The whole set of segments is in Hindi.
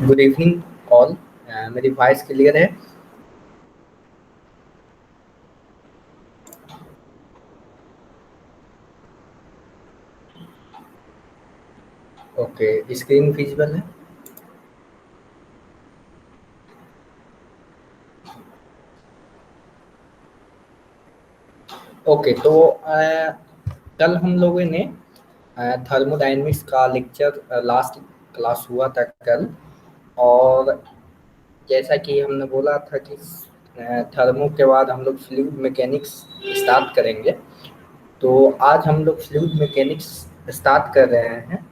Good evening all. मेरी वॉइस क्लियर है? ओके, स्क्रीन विजिबल है। ओके, तो कल हम लोगों ने थर्मोडायनेमिक्स का लेक्चर लास्ट क्लास हुआ था कल। और जैसा कि हमने बोला था कि थर्मो के बाद हम लोग फ्लूइड मैकेनिक्स स्टार्ट करेंगे। तो आज हम लोग फ्लूइड मैकेनिक्स स्टार्ट कर रहे हैं।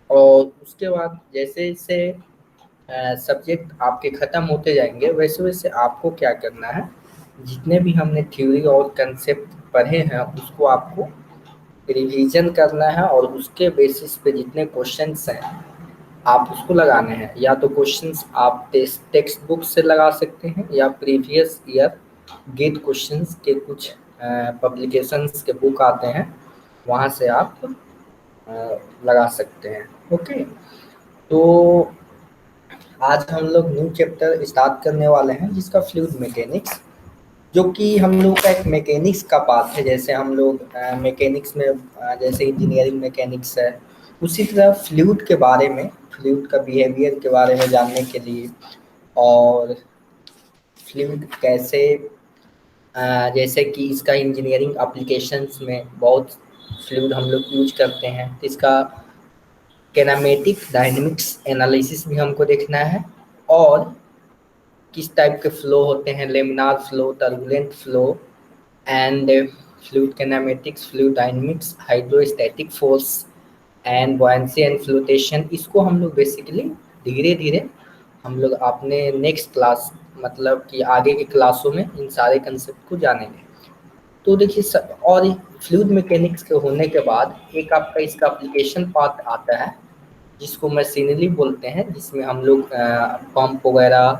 और उसके बाद जैसे जैसे सब्जेक्ट आपके ख़त्म होते जाएंगे वैसे वैसे आपको क्या करना है, जितने भी हमने थ्योरी और कंसेप्ट पढ़े हैं उसको आपको रिवीजन करना है। और उसके बेसिस पे जितने क्वेश्चंस हैं आप उसको लगाने हैं। या तो क्वेश्चंस आप टेक्स्ट बुक से लगा सकते हैं या प्रीवियस ईयर गेट क्वेश्चंस के कुछ पब्लिकेशंस के बुक आते हैं, वहाँ से आप लगा सकते हैं। ओके, तो आज हम लोग न्यू चैप्टर स्टार्ट करने वाले हैं जिसका फ्लूइड मैकेनिक्स, जो कि हम लोग का एक मैकेनिक्स का पार्ट है। जैसे हम लोग मैकेनिक्स में जैसे इंजीनियरिंग मैकेनिक्स है, उसी तरह फ्लूइड के बारे में, फ्लूइड का बिहेवियर के बारे में जानने के लिए, और फ्लूइड कैसे जैसे कि इसका इंजीनियरिंग एप्लीकेशंस में बहुत फ्लूइड हम लोग यूज करते हैं, तो इसका कैनामेटिक डायनेमिक्स एनालिसिस भी हमको देखना है। और किस टाइप के फ्लो होते हैं, laminar flow, turbulent flow, and fluid kinematics, fluid dynamics, hydrostatic force and buoyancy and flotation. इसको हम लोग बेसिकली धीरे धीरे हम लोग अपने नेक्स्ट क्लास, मतलब कि आगे की क्लासों में इन सारे कंसेप्ट को जानेंगे। तो देखिए और फ्लूइड मैकेनिक्स के होने के बाद एक आपका इसका एप्लीकेशन पार्ट आता है जिसको मशीनरी बोलते हैं, जिसमें हम लोग पंप वगैरह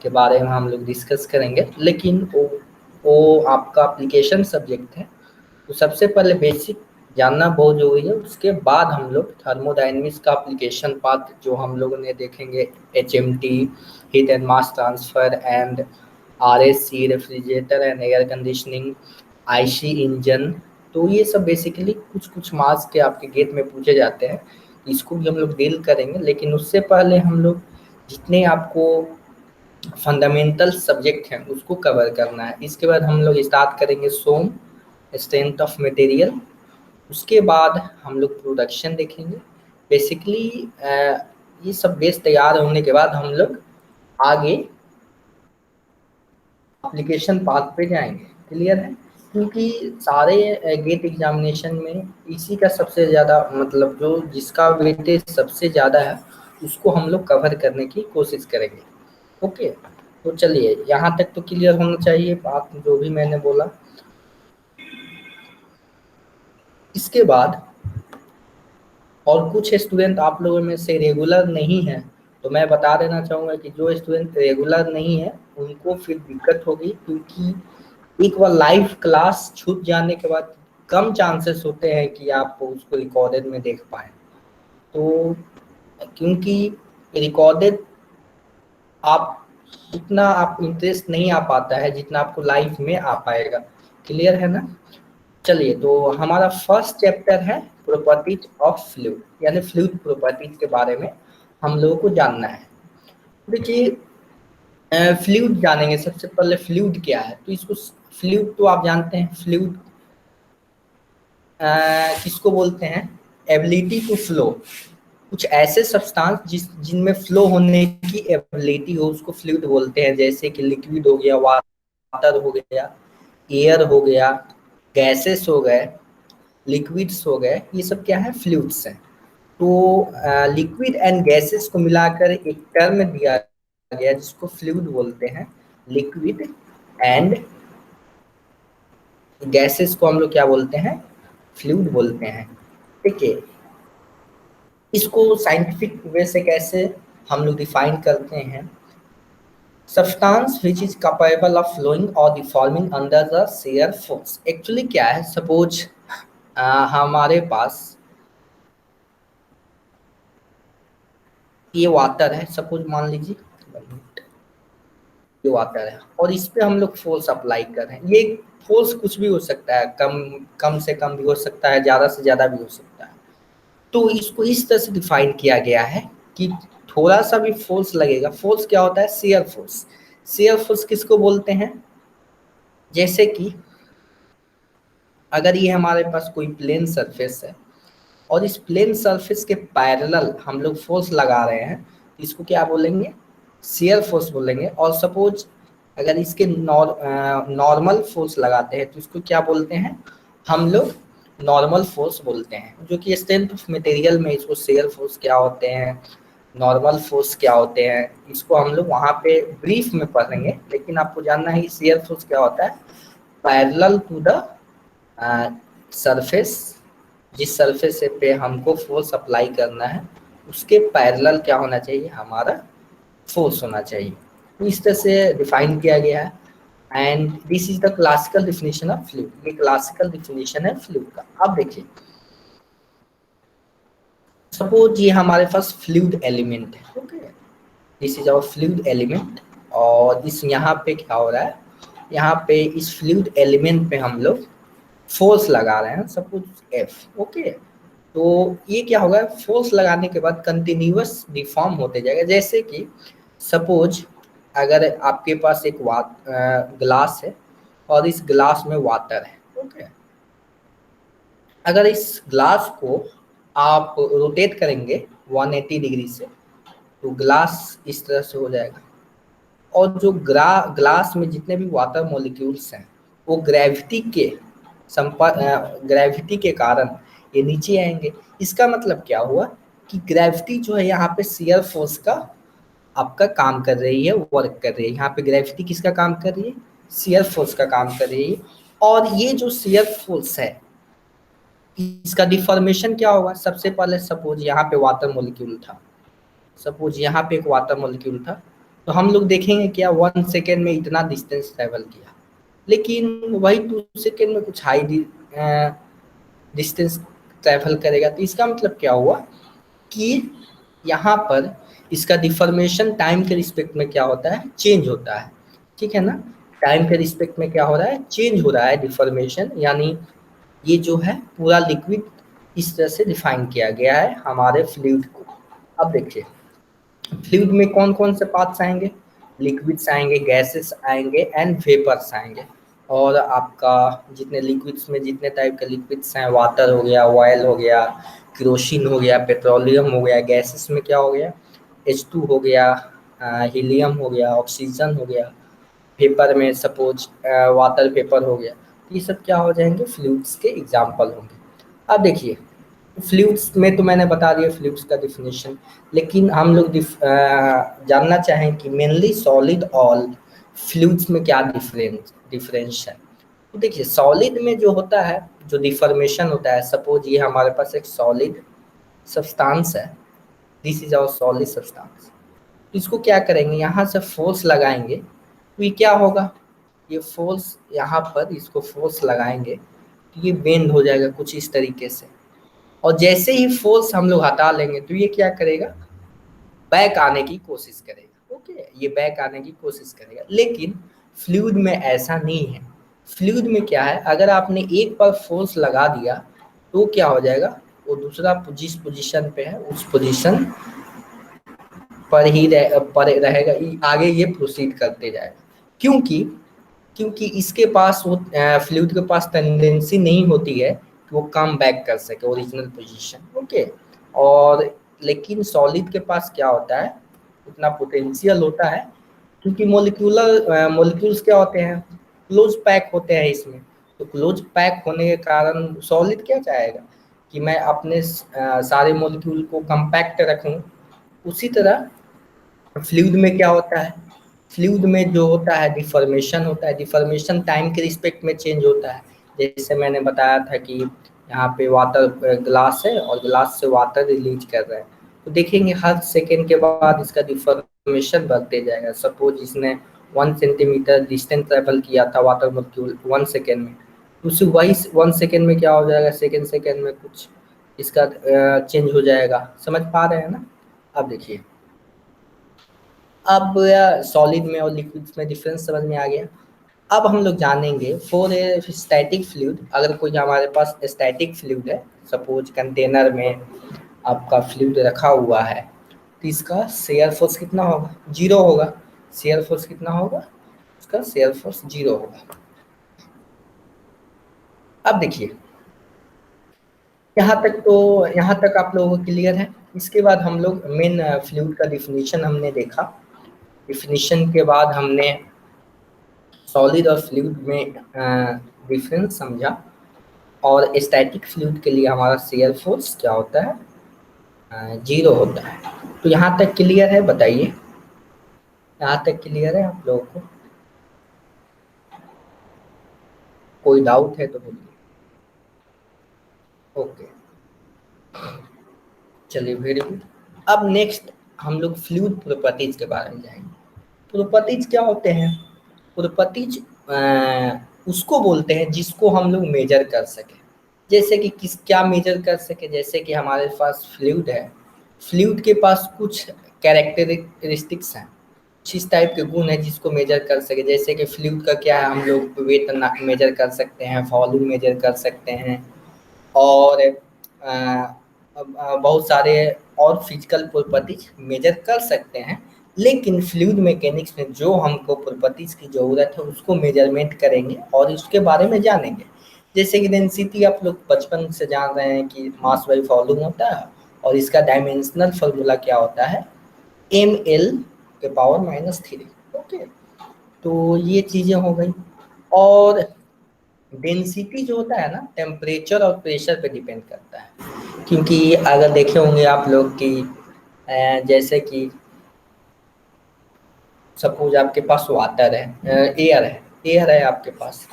के बारे में हम लोग डिस्कस करेंगे। लेकिन वो आपका एप्लीकेशन सब्जेक्ट है, तो सबसे पहले बेसिक जानना बहुत जरूरी है। उसके बाद हम लोग थर्मोडायनेमिक्स का एप्लीकेशन पार्ट जो हम लोगों ने देखेंगे, HMT, heat and mass transfer, and RAC, refrigerator and air conditioning, IC engine. तो ये सब बेसिकली कुछ कुछ मार्क्स के आपके गेट में पूछे जाते हैं, इसको भी हम लोग डील करेंगे। लेकिन उससे पहले हम लोग जितने आपको फंडामेंटल सब्जेक्ट हैं उसको कवर करना है। इसके बाद हम लोग स्टार्ट करेंगे सोम, स्ट्रेंथ ऑफ मटेरियल। उसके बाद हम लोग प्रोडक्शन देखेंगे। बेसिकली ये सब बेस तैयार होने के बाद हम लोग आगे एप्लीकेशन पाथ पे जाएंगे। क्लियर है? क्योंकि सारे गेट एग्जामिनेशन में इसी का सबसे ज़्यादा, मतलब जो जिसका वेटेज सबसे ज़्यादा है उसको हम लोग कवर करने की कोशिश करेंगे। ओके, तो चलिए यहाँ तक तो क्लियर होना चाहिए बात जो भी मैंने बोला। इसके बाद और कुछ स्टूडेंट आप लोगों में से रेगुलर नहीं हैं, तो मैं बता देना चाहूँगा कि जो स्टूडेंट रेगुलर नहीं है उनको फिर दिक्कत होगी, क्योंकि एक बार लाइव क्लास छूट जाने के बाद कम चांसेस होते हैं कि आप उसको रिकॉर्डेड में देख पाएँ। तो क्योंकि रिकॉर्डेड आप उतना आप इंटरेस्ट नहीं आ पाता है जितना आपको लाइव में आ पाएगा। क्लियर है ना? चलिए, तो हमारा फर्स्ट चैप्टर है प्रॉपर्टीज ऑफ फ्लूइड, यानी फ्लूइड प्रॉपर्टीज के बारे में हम लोगों को जानना है। देखिए, फ्लूइड जानेंगे सबसे पहले। फ्लूइड क्या है? तो इसको फ्लूइड तो आप जानते हैं। फ्लूइड किसको बोलते हैं? Ability to flow. कुछ ऐसे सब्सटेंस जिनमें फ्लो होने की एबिलिटी हो उसको फ्लूइड बोलते हैं। जैसे कि लिक्विड हो गया, वाटर हो गया, एयर हो गया, गैसेस हो गए, लिक्विड्स हो गए, ये सब क्या है? फ्लूइड्स हैं। तो लिक्विड एंड गैसेस को मिलाकर एक टर्म दिया गया जिसको फ्लूइड बोलते हैं। लिक्विड एंड गैसेस को हम लोग क्या बोलते हैं? फ्लूइड बोलते हैं। ठीक है, इसको साइंटिफिक वे से कैसे हम लोग डिफाइन करते हैं? Substance which is capable of flowing और deforming under the shear force. Actually क्या है, सपोज हमारे पास ये वाटर है, सपोज मान लीजिए ये वाटर है, और इस पे हम लोग फोर्स अप्लाई कर रहे हैं। ये फोर्स कुछ भी हो सकता है, कम कम से कम भी हो सकता है, ज़्यादा से ज़्यादा भी हो सकता है। तो इसको इस तरह से डिफाइन किया गया है कि थोड़ा सा भी फोर्स लगेगा। फोर्स क्या होता है? Shear force. शेयर फोर्स किसको बोलते हैं? जैसे कि अगर ये हमारे पास कोई प्लेन सरफेस है और इस प्लेन सरफेस के पैरेलल हम लोग फोर्स लगा रहे हैं, तो इसको क्या बोलेंगे? शेयर फोर्स बोलेंगे। और सपोज अगर इसके नॉर्मल फोर्स लगाते हैं तो इसको क्या बोलते हैं? हम लोग नॉर्मल फोर्स बोलते हैं। जो कि स्ट्रेंथ ऑफ मटेरियल में इसको शेयर फोर्स क्या होते हैं, नॉर्मल फोर्स क्या होते हैं, इसको हम लोग वहाँ पे ब्रीफ में पढ़ेंगे। लेकिन आपको जानना है कि शेयर फोर्स क्या होता है। पैरेलल टू द सरफेस, जिस सरफेस पे हमको फोर्स अप्लाई करना है उसके पैरेलल क्या होना चाहिए? हमारा फोर्स होना चाहिए। तो इस तरह से डिफाइन किया गया है। And this is the classical definition of fluid. ये क्लासिकल डिफिनेशन है फ्लूइड का। अब देखिए, सपोज ये हमारे पास फ्लूइड एलिमेंट है। Okay, this is our fluid element. और इस यहाँ पे क्या हो रहा है? यहाँ पे इस फ्लूइड एलिमेंट पे हम लोग फोर्स लगा रहे हैं, सपोज एफ। ओके, तो ये क्या होगा? फोर्स लगाने के बाद कंटिन्यूअस डिफॉर्म होते जाएगा। जैसे कि सपोज अगर आपके पास एक ग्लास है और इस ग्लास में वाटर है। ओके, अगर इस ग्लास को आप रोटेट करेंगे 180 डिग्री से, तो ग्लास इस तरह से हो जाएगा। और जो ग्लास में जितने भी वाटर मॉलिक्यूल्स हैं वो ग्रेविटी के कारण ये नीचे आएंगे। इसका मतलब क्या हुआ कि ग्रेविटी जो है यहाँ पे शियर फोर्स का आपका काम कर रही है, वर्क कर रही है। यहाँ पे ग्रेविटी किसका काम कर रही है? शियर फोर्स का काम कर रही है। और ये जो शियर फोर्स है इसका डिफॉर्मेशन क्या होगा? सबसे पहले सपोज यहाँ पे वाटर मॉलिक्यूल था, सपोज यहाँ पे एक वाटर मॉलिक्यूल था, तो हम लोग देखेंगे क्या 1 सेकेंड में इतना डिस्टेंस ट्रेवल किया। लेकिन वही 2 सेकेंड में कुछ हाई डिस्टेंस ट्रैवल करेगा। तो इसका मतलब क्या हुआ कि यहाँ पर इसका डिफॉर्मेशन टाइम के रिस्पेक्ट में क्या होता है? चेंज होता है। ठीक है ना? टाइम के रिस्पेक्ट में क्या हो रहा है? चेंज हो रहा है डिफॉर्मेशन। यानी ये जो है पूरा लिक्विड इस तरह से डिफाइन किया गया है हमारे फ्लूइड को। अब देखिए, फ्लूइड में कौन कौन से पार्ट्स आएंगे? लिक्विड्स आएंगे, गैसेस आएंगे एंड वेपर्स आएंगे। और आपका जितने लिक्विड्स में जितने टाइप के लिक्विड्स हैं, वाटर हो गया, ऑयल हो गया, केरोसिन हो गया, पेट्रोलियम हो गया। गैसेस में क्या हो गया? H2 हो गया, हीलियम हो गया, ऑक्सीजन हो गया। पेपर में सपोज वाटर पेपर हो गया। ये सब क्या हो जाएंगे? फ्लूइड्स के एग्जाम्पल होंगे। अब देखिए, फ्लूइड्स में तो मैंने बता दिया फ्लूइड्स का डिफिनेशन। लेकिन हम लोग जानना चाहें कि मेनली सॉलिड और फ्लूइड्स में क्या डिफरेंस है। तो देखिए, सॉलिड में जो होता है, जो डिफॉर्मेशन होता है, सपोज ये हमारे पास एक सॉलिड सब्सटेंस है, this is our solid substance. इसको क्या करेंगे? यहाँ से फोर्स लगाएंगे तो ये क्या होगा? ये फोर्स यहाँ पर इसको फोर्स लगाएंगे तो ये बेंड हो जाएगा कुछ इस तरीके से। और जैसे ही फोर्स हम लोग हटा लेंगे तो ये क्या करेगा? बैक आने की कोशिश करेगा। ओके, ये बैक आने की कोशिश करेगा। लेकिन फ्लूइड में ऐसा नहीं है। फ्लूइड में क्या है? अगर आपने एक बार फोर्स लगा दिया तो क्या हो जाएगा? वो दूसरा जिस पोजीशन पे है उस पोजीशन पर ही पर रहेगा, आगे ये प्रोसीड करते जाएगा। क्योंकि क्योंकि इसके पास वो फ्लूइड के पास टेंडेंसी नहीं होती है कि वो कम बैक कर सके ओरिजिनल पोजीशन। ओके, और लेकिन सॉलिड के पास क्या होता है? उतना पोटेंशियल होता है, क्योंकि मॉलिक्यूल्स क्या होते हैं? क्लोज पैक होते हैं इसमें। तो क्लोज पैक होने के कारण सॉलिड क्या चाहेगा कि मैं अपने सारे मॉलिक्यूल को कंपैक्ट रखूं। उसी तरह फ्लूइड में क्या होता है? फ्लूइड में जो होता है डिफॉर्मेशन होता है। डिफॉर्मेशन टाइम के रिस्पेक्ट में चेंज होता है। जैसे मैंने बताया था कि यहाँ पे वाटर ग्लास है और ग्लास से वाटर रिलीज कर रहे हैं, तो देखेंगे हर सेकेंड के बाद इसका डिफॉर्मेशन बढ़ते जाएगा। सपोज इसने 1 सेंटीमीटर डिस्टेंस ट्रेवल किया था वाटर मॉलिक्यूल 1 सेकेंड में, उसी वही 1 सेकेंड में क्या हो जाएगा? सेकेंड सेकेंड में कुछ इसका चेंज हो जाएगा। समझ पा रहे हैं ना? अब देखिए, अब सॉलिड में और लिक्विड्स में डिफरेंस समझ में आ गया। अब हम लोग जानेंगे फॉर ए स्टैटिक फ्लूइड, अगर कोई हमारे पास स्टैटिक फ्लूइड है, सपोज कंटेनर में आपका फ्लूइड रखा हुआ है, तो इसका शेयर फोर्स कितना होगा? जीरो होगा। शेयर फोर्स कितना होगा? इसका शेयर फोर्स जीरो होगा। अब देखिए, यहाँ तक आप लोगों को क्लियर है। इसके बाद हम लोग मेन फ्लूइड का डिफिनीशन हमने देखा। डिफिनीशन के बाद हमने सॉलिड और फ्लूइड में डिफरेंस समझा, और स्टैटिक फ्लूइड के लिए हमारा शेयर फोर्स क्या होता है? जीरो होता है। तो यहाँ तक क्लियर है? बताइए, यहाँ तक क्लियर है आप लोगों को? कोई डाउट है तो बोलिए। ओके, चलिए वेरी गुड। अब नेक्स्ट हम लोग फ्लूइड प्रॉपर्टीज के बारे में जाएंगे। प्रॉपर्टीज क्या होते हैं? प्रॉपर्टीज उसको बोलते हैं जिसको हम लोग मेजर कर सके। जैसे कि किस क्या मेजर कर सके? जैसे कि हमारे पास फ्लूइड है, फ्लूइड के पास कुछ कैरेक्टरिस्टिक्स हैं, कुछ इस टाइप के गुण है जिसको मेजर कर सके। जैसे कि फ्लूइड का क्या है, हम लोग वेट मेजर कर सकते हैं, वॉल्यूम मेजर कर सकते हैं, और बहुत सारे और फिजिकल प्रॉपर्टीज मेजर कर सकते हैं। लेकिन फ्लूइड मैकेनिक्स में जो हमको प्रॉपर्टीज की ज़रूरत है उसको मेजरमेंट करेंगे और उसके बारे में जानेंगे। जैसे कि डेंसिटी आप लोग बचपन से जान रहे हैं कि मास बाई वॉल्यूम होता है, और इसका डायमेंशनल फार्मूला क्या होता है? ml⁻⁻3। ओके, तो ये चीज़ें हो गई। और डेंसिटी जो होता है ना, टेम्परेचर और प्रेशर पे डिपेंड करता है। क्योंकि अगर देखे होंगे आप लोग कि जैसे कि सपोज आपके पास वाटर है, एयर है आपके पास,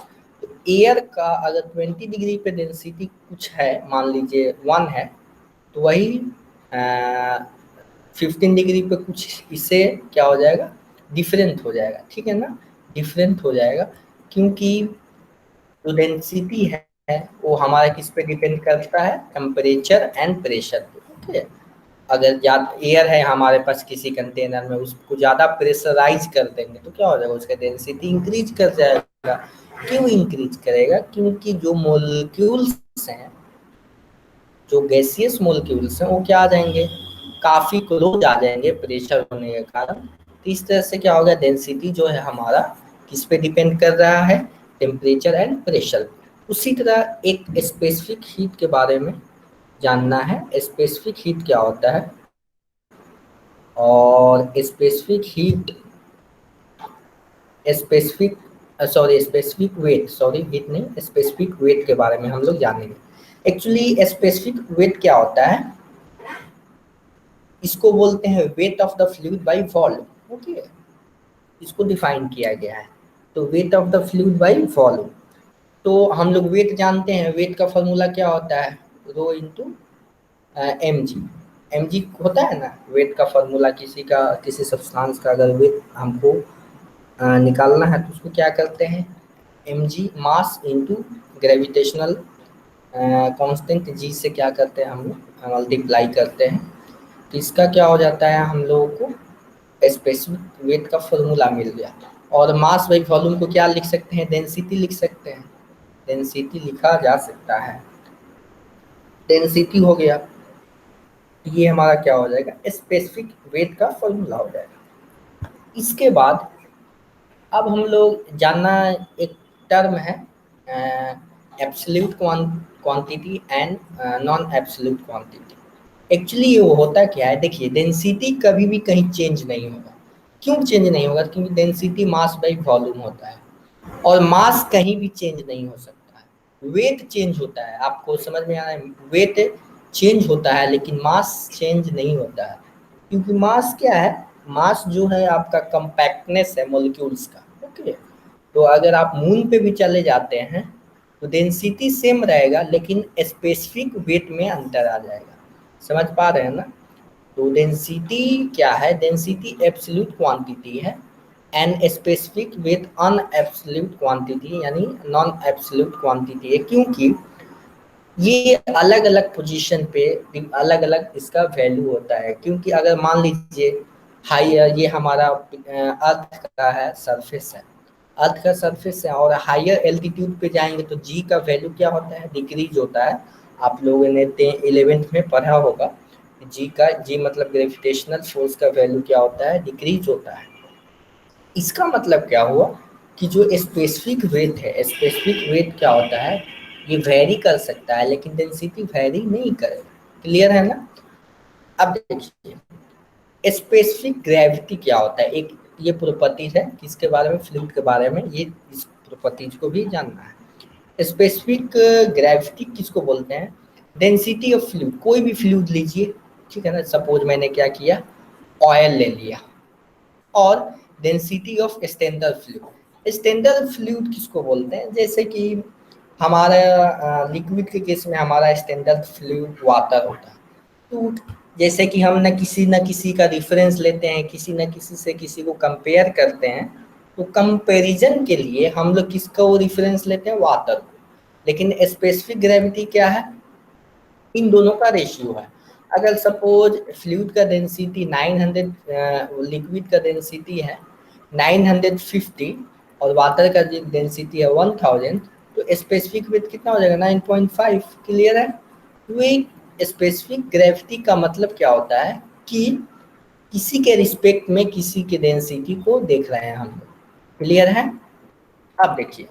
तो एयर का अगर 20 डिग्री पे डेंसिटी कुछ है, मान लीजिए 1 है, तो वही 15 डिग्री पे कुछ इससे क्या हो जाएगा? डिफरेंट हो जाएगा, ठीक है ना? डिफरेंट हो जाएगा, क्योंकि जो डेंसिटी है वो हमारा किस पे डिपेंड करता है? टेम्परेचर एंड प्रेशर पे। ओके, अगर ज़्यादा एयर है हमारे पास किसी कंटेनर में, उसको ज़्यादा प्रेशराइज कर देंगे तो क्या हो जाएगा? उसका डेंसिटी इंक्रीज कर जाएगा। क्यों इंक्रीज करेगा? क्योंकि जो मोलिक्यूल्स हैं, जो गैसियस मोलिक्यूल्स हैं, वो क्या आ जाएंगे? काफ़ी क्लोज आ जाएंगे प्रेशर होने के कारण। तो इस तरह से क्या होगा? डेंसिटी जो है हमारा किस पे डिपेंड कर रहा है? Temperature and pressure. उसी तरह एक स्पेसिफिक हीट के बारे में जानना है। स्पेसिफिक हीट क्या होता है? और specific specific weight, sorry heat नहीं, स्पेसिफिक वेट के बारे में हम लोग जानेंगे। एक्चुअली स्पेसिफिक वेट क्या होता है? इसको बोलते हैं weight of the fluid by volume. Okay, इसको डिफाइन किया गया है। तो weight of the fluid by volume, तो हम लोग वेट जानते हैं। वेट का फॉर्मूला क्या होता है? Rho into m g. M g होता है ना वेट का फॉर्मूला। किसी सब्सटेंस का अगर वेट हमको निकालना है तो उसको क्या करते हैं? M G mass into gravitational constant G से क्या करते हैं? हम लोग मल्टीप्लाई करते हैं। तो इसका क्या हो जाता है? हम लोगों को स्पेसिफिक वेट का फॉर्मूला मिल गया। और मास बाई वॉल्यूम को क्या लिख सकते हैं? डेंसिटी लिख सकते हैं। डेंसिटी लिखा जा सकता है। डेंसिटी हो गया, ये हमारा क्या हो जाएगा? स्पेसिफिक वेट का फॉर्मूला हो जाएगा। इसके बाद अब हम लोग जानना एक टर्म है absolute quantity and non absolute quantity. Actually ये वो होता क्या है? देखिए, डेंसिटी कभी भी कहीं चेंज नहीं होगा। क्यों चेंज नहीं होगा? क्योंकि डेंसिटी मास बाई वॉल्यूम होता है, और मास कहीं भी चेंज नहीं हो सकता है। वेट चेंज होता है, आपको समझ में आ रहा है? वेट चेंज होता है लेकिन मास चेंज नहीं होता है। क्योंकि मास क्या है? मास जो है आपका कंपैक्टनेस है मॉलिक्यूल्स का। ओके, तो अगर आप मून पे भी चले जाते हैं तो डेंसिटी सेम रहेगा, लेकिन स्पेसिफिक वेट में अंतर आ जाएगा। समझ पा रहे हैं ना? तो डेंसिटी क्या है? डेंसिटी एब्सोल्यूट क्वांटिटी है, and specific with un absolute quantity यानी नॉन एब्सोल्यूट क्वांटिटी है। क्योंकि ये अलग अलग पोजीशन पे अलग अलग इसका वैल्यू होता है। क्योंकि अगर मान लीजिए हाई ये हमारा अर्थ का है सरफेस है, अर्थ का सरफेस है, और हायर एल्टीट्यूड पे जाएंगे तो जी का वैल्यू क्या होता है, डिक्रीज होता है। आप लोगों ने 11th में पढ़ा होगा, जी का, जी मतलब ग्रेविटेशनल फोर्स का वैल्यू क्या होता है, डिक्रीज होता है। इसका मतलब क्या हुआ कि जो स्पेसिफिक वेट है, स्पेसिफिक वेट क्या होता है, ये वेरी कर सकता है लेकिन डेंसिटी वेरी नहीं करेगा। क्लियर है ना? अब देखिए स्पेसिफिक ग्रेविटी क्या होता है, एक ये प्रॉपर्टीज है किसके बारे में, फ्लूइड के बारे में, ये इस प्रॉपर्टीज को भी जानना है। स्पेसिफिक ग्रेविटी किसको बोलते हैं, डेंसिटी ऑफ फ्लूइड, कोई भी फ्लूइड लीजिए, ठीक है ना, सपोज मैंने क्या किया, ऑयल ले लिया, और density of standard fluid, standard fluid किसको बोलते हैं, जैसे कि हमारा लिक्विड के केस में हमारा स्टैंडर्ड फ्लूइड वाटर होता है। तो जैसे कि हम न किसी का रिफरेंस लेते हैं, किसी न किसी से किसी को कंपेयर करते हैं, तो कंपैरिजन के लिए हम लोग किसका वो रिफरेंस लेते हैं, वाटर को। लेकिन स्पेसिफिक ग्रेविटी क्या है, इन दोनों का रेशियो है। अगर सपोज फ्लूइड का डेंसिटी 900, लिक्विड का डेंसिटी है 950, और वाटर का डेंसिटी है 1000, तो स्पेसिफिक वेट कितना हो जाएगा, 9.5। क्लियर है? तो स्पेसिफिक ग्रेविटी का मतलब क्या होता है कि किसी के रिस्पेक्ट में किसी के डेंसिटी को देख रहे हैं हम लोग। क्लियर है? अब देखिए,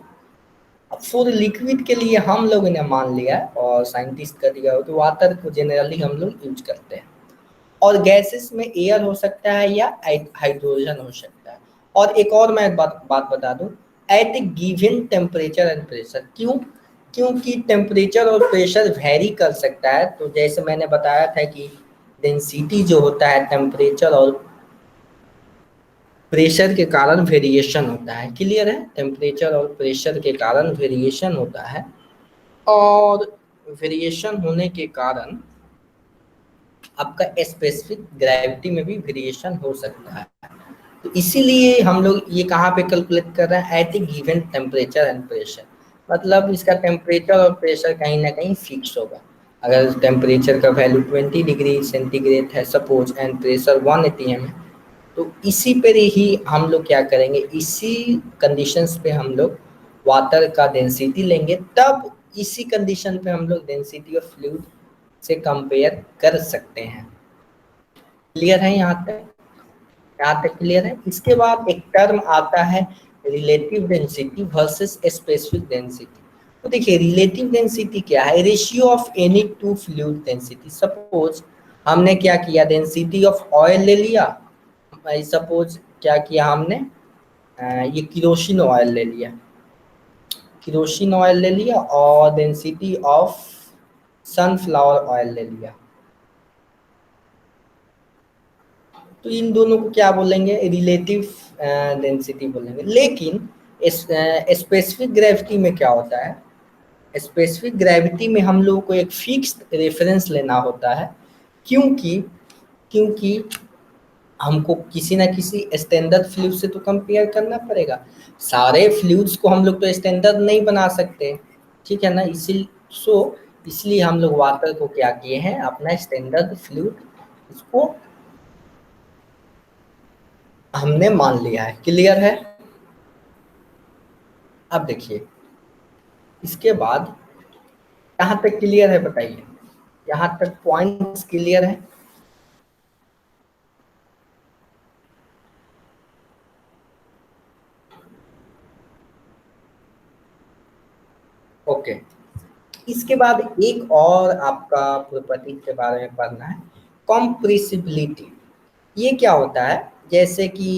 अब फॉर लिक्विड के लिए हम लोगों ने मान लिया और साइंटिस्ट का दिया हो, तो वाटर को जनरली हम लोग यूज करते हैं। और गैसेस में एयर हो सकता है या हाइड्रोजन हो सकता है। और एक और मैं बात बता दूं, at a given temperature and pressure, क्यों, क्योंकि टेम्परेचर और प्रेशर वेरी कर सकता है। तो जैसे मैंने बताया था कि डेंसिटी जो होता है टेम्परेचर और प्रेशर के कारण वेरिएशन होता है। क्लियर है? टेम्परेचर और प्रेशर के कारण वेरिएशन होता है, और वेरिएशन होने के कारण आपका स्पेसिफिक ग्रेविटी में भी वेरिएशन हो सकता है। तो इसीलिए हम लोग ये कहाँ पे कैलकुलेट कर रहे हैं, at a given temperature and pressure, मतलब इसका टेम्परेचर और प्रेशर कहीं ना कहीं फिक्स होगा। अगर टेम्परेचर का वैल्यू 20 डिग्री सेंटीग्रेड है सपोज, एंड प्रेशर 1 atm है, तो इसी पर ही हम लोग क्या करेंगे, इसी कंडीशंस पे हम लोग वाटर का डेंसिटी लेंगे, तब इसी कंडीशन पे हम लोग डेंसिटी ऑफ फ्लूइड से कंपेयर कर सकते हैं। क्लियर है यहाँ तक? यहाँ तक क्लियर है? इसके बाद एक टर्म आता है relative density versus specific density. तो देखिए रिलेटिव डेंसिटी क्या है, ratio of any two fluid density. Suppose हमने क्या किया, डेंसिटी ऑफ ऑयल ले लिया, सपोज क्या किया हमने, ये किरोसिन ऑयल ले लिया, किरोसिन ऑयल ले लिया, और डेंसिटी ऑफ सनफ्लावर ऑयल ले लिया। तो इन दोनों को क्या बोलेंगे, रिलेटिव डेंसिटी बोलेंगे। लेकिन स्पेसिफिक ग्रेविटी में क्या होता है, स्पेसिफिक ग्रेविटी में हम लोगों को एक फिक्स्ड रेफरेंस लेना होता है, क्योंकि क्योंकि हमको किसी ना किसी स्टैंडर्ड फ्लूइड से तो कंपेयर करना पड़ेगा। सारे फ्लूइड्स को हम लोग तो स्टैंडर्ड नहीं बना सकते, ठीक है ना, इसलिए हम लोग वाटर को क्या किए हैं, अपना स्टैंडर्ड फ्लूइड इसको हमने मान लिया है। क्लियर है? अब देखिए इसके बाद यहाँ तक क्लियर है, बताइए यहाँ तक पॉइंट्स क्लियर है? ओके। इसके बाद एक और आपका प्रॉपर्टी के बारे में पढ़ना है, कॉम्प्रेसिबिलिटी। ये क्या होता है, जैसे कि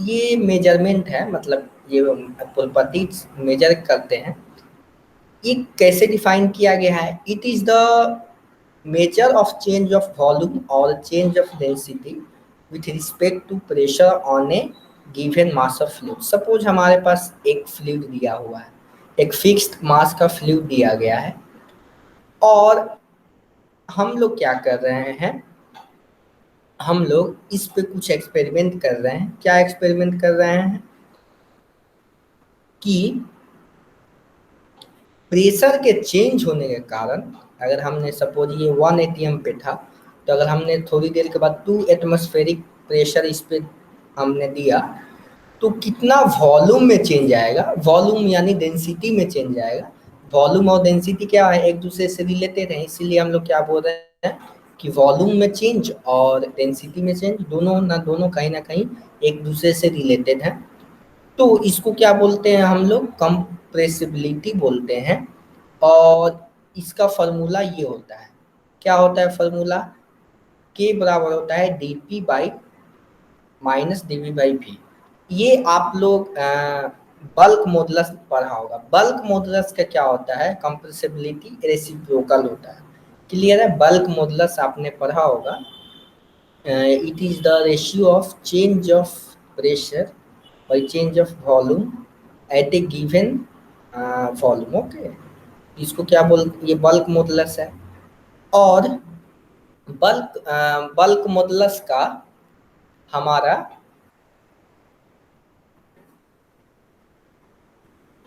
ये मेजरमेंट है, मतलब ये प्रॉपर्टी मेजर करते हैं। ये कैसे डिफाइन किया गया है, it is the measure of change of volume और change of density with respect to pressure on a given mass of fluid. Suppose हमारे पास एक फ्लूइड दिया हुआ है, एक फिक्स्ड मास का फ्लूइड दिया गया है, और हम लोग क्या कर रहे हैं, हम लोग इस पे कुछ एक्सपेरिमेंट कर रहे हैं। क्या एक्सपेरिमेंट कर रहे हैं कि प्रेशर के चेंज होने के कारण, अगर हमने सपोज ये 1 atm पे था, तो अगर हमने थोड़ी देर के बाद 2 एटमॉस्फेरिक प्रेशर इस पे हमने दिया, तो कितना वॉल्यूम में चेंज आएगा, वॉल्यूम यानी डेंसिटी में चेंज आएगा। वॉल्यूम और डेंसिटी क्या है, एक दूसरे से रिलेटेड है, इसीलिए हम लोग क्या बोल रहे हैं कि वॉल्यूम में चेंज और डेंसिटी में चेंज दोनों कहीं ना कहीं एक दूसरे से रिलेटेड है। तो इसको क्या बोलते हैं हम लोग, कंप्रेसिबिलिटी बोलते हैं। और इसका फॉर्मूला ये होता है, क्या होता है फॉर्मूला, के बराबर होता है D P by minus D V by V. ये आप लोग बल्क मॉडुलस पढ़ा होगा। बल्क मॉडुलस का क्या होता है, कंप्रेसिबिलिटी रेसिप्रोकल होता है। क्लियर है, बल्क मॉडुलस आपने पढ़ा होगा। It is the ratio of change of pressure by change of volume at a given volume. Okay, इसको क्या बोल, ये बल्क मॉडुलस है। और बल्क मॉडुलस का हमारा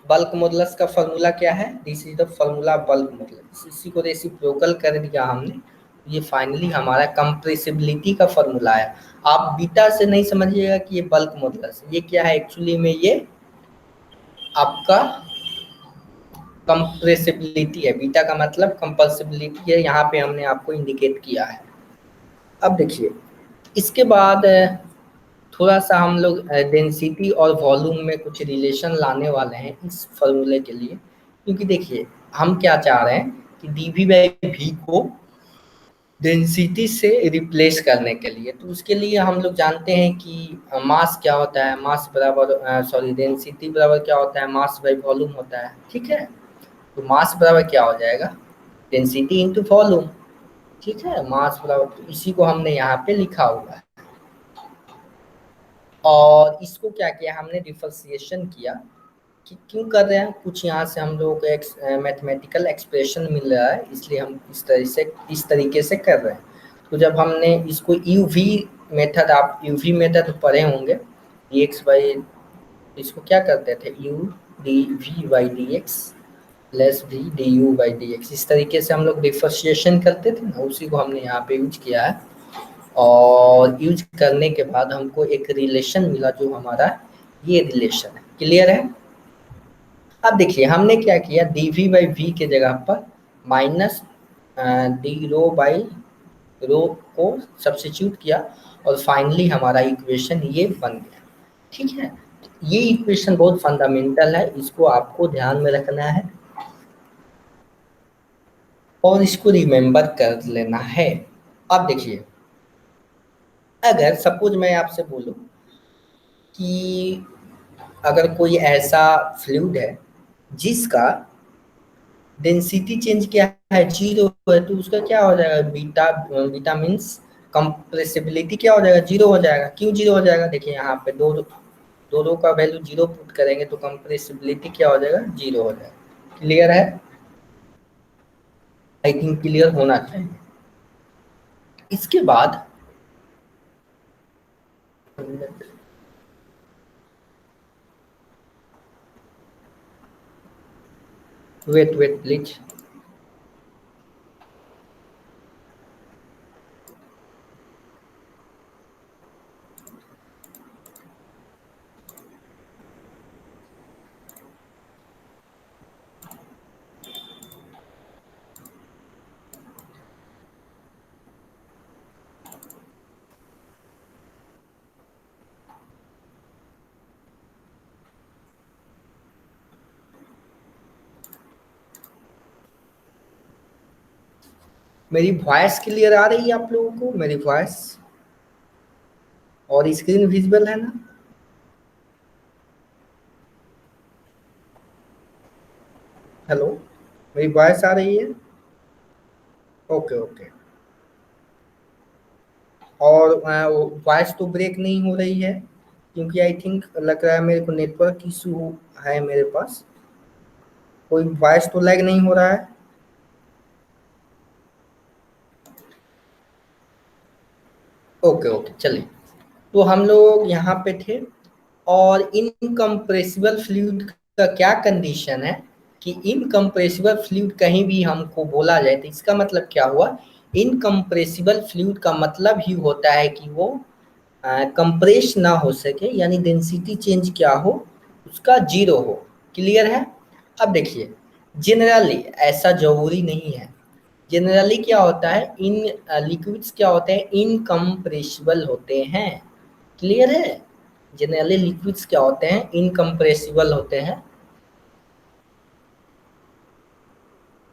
बल्क मॉडुलस का फॉर्मूला क्या है, this is the formula bulk modulus. इसी को रेसिप्रोकल कर दिया हमने, ये फाइनली हमारा कंप्रेसिबिलिटी का फॉर्मूला है। आप बीटा से नहीं समझिएगा कि ये बल्क मॉडुलस, ये क्या है एक्चुअली में, ये आपका कंप्रेसिबिलिटी है। बीटा का मतलब कंप्रेसिबिलिटी है, यहाँ पे हमने आपको इंडिकेट किया है। अब देखिए, इसके बाद थोड़ा सा हम लोग डेंसिटी और वॉल्यूम में कुछ रिलेशन लाने वाले हैं इस फॉर्मूले के लिए। क्योंकि देखिए, हम क्या चाह रहे हैं कि डी वी बाई वी को डेंसिटी से रिप्लेस करने के लिए, तो उसके लिए हम लोग जानते हैं कि मास क्या होता है, मास बराबर सॉरी डेंसिटी बराबर क्या होता है, मास बाई वॉल्यूम होता है। ठीक है, तो मास बराबर क्या हो जाएगा, डेंसिटी इंटू वॉल्यूम। ठीक है, मास बराबर, तो इसी को हमने यहाँ पे लिखा हुआ है। और इसको क्या किया हमने, डिफरेंशिएशन किया कि क्यों कर रहे हैं, कुछ यहाँ से हम लोगों को एक मैथमेटिकल एक्सप्रेशन मिल रहा है, इसलिए हम इस तरीके से कर रहे हैं। तो जब हमने इसको यूवी मेथड, आप यूवी मेथड पढ़े होंगे, डी एक्स बाई, इसको क्या करते थे, U D V by D X plus V D you by D X, इस तरीके से हम लोग डिफरेंशिएशन करते थे ना, उसी को हमने यहाँ पे यूज किया है। और यूज करने के बाद हमको एक रिलेशन मिला, जो हमारा ये रिलेशन है। क्लियर है। अब देखिए हमने क्या किया, डी वी बाई वी के जगह पर minus D rho by rho को सब्स्टिट्यूट किया, और फाइनली हमारा इक्वेशन ये बन गया। ठीक है, ये इक्वेशन बहुत फंडामेंटल है, इसको आपको ध्यान में रखना है और इसको रिमेम्बर कर लेना है। अब देखिए, अगर सपोज मैं आपसे बोलूं कि अगर कोई ऐसा फ्लूइड है जिसका डेंसिटी चेंज क्या है, जीरो है, तो उसका क्या हो जाएगा, बीटा, बीटा मीन्स कंप्रेसिबिलिटी क्या हो जाएगा, जीरो हो जाएगा। क्यों जीरो हो जाएगा, देखिए यहाँ पे दो रो का वैल्यू जीरो पुट करेंगे तो कंप्रेसिबिलिटी क्या हो जाएगा, जीरो हो जाएगा। क्लियर है, आई थिंक क्लियर होना चाहिए। इसके बाद वेट वेट प्लीज, मेरी वॉइस क्लियर आ रही है आप लोगों को, मेरी वॉइस और स्क्रीन विजिबल है ना। हेलो, मेरी वॉइस आ रही है, ओके ओके। और वॉइस तो ब्रेक नहीं हो रही है, क्योंकि आई थिंक लग रहा है मेरे को नेटवर्क इशू है मेरे पास, कोई वॉइस तो लैग नहीं हो रहा है। ओके ओके, चलिए। तो हम लोग यहाँ पे थे, और इनकम्प्रेसिबल फ्लूइड का क्या कंडीशन है कि इनकम्प्रेसिबल फ्लूइड कहीं भी हमको बोला जाए तो इसका मतलब क्या हुआ, इनकम्प्रेसिबल फ्लूइड का मतलब ही होता है कि वो कंप्रेस ना हो सके, यानी डेंसिटी चेंज क्या हो, उसका जीरो हो। क्लियर है? अब देखिए, जनरली ऐसा जरूरी नहीं है। जनरली क्या होता है, इन लिक्विड्स क्या होते हैं, इनकम्प्रेसिबल होते हैं। क्लियर है? जनरली लिक्विड्स क्या होते हैं, इनकम्प्रेसिबल होते हैं,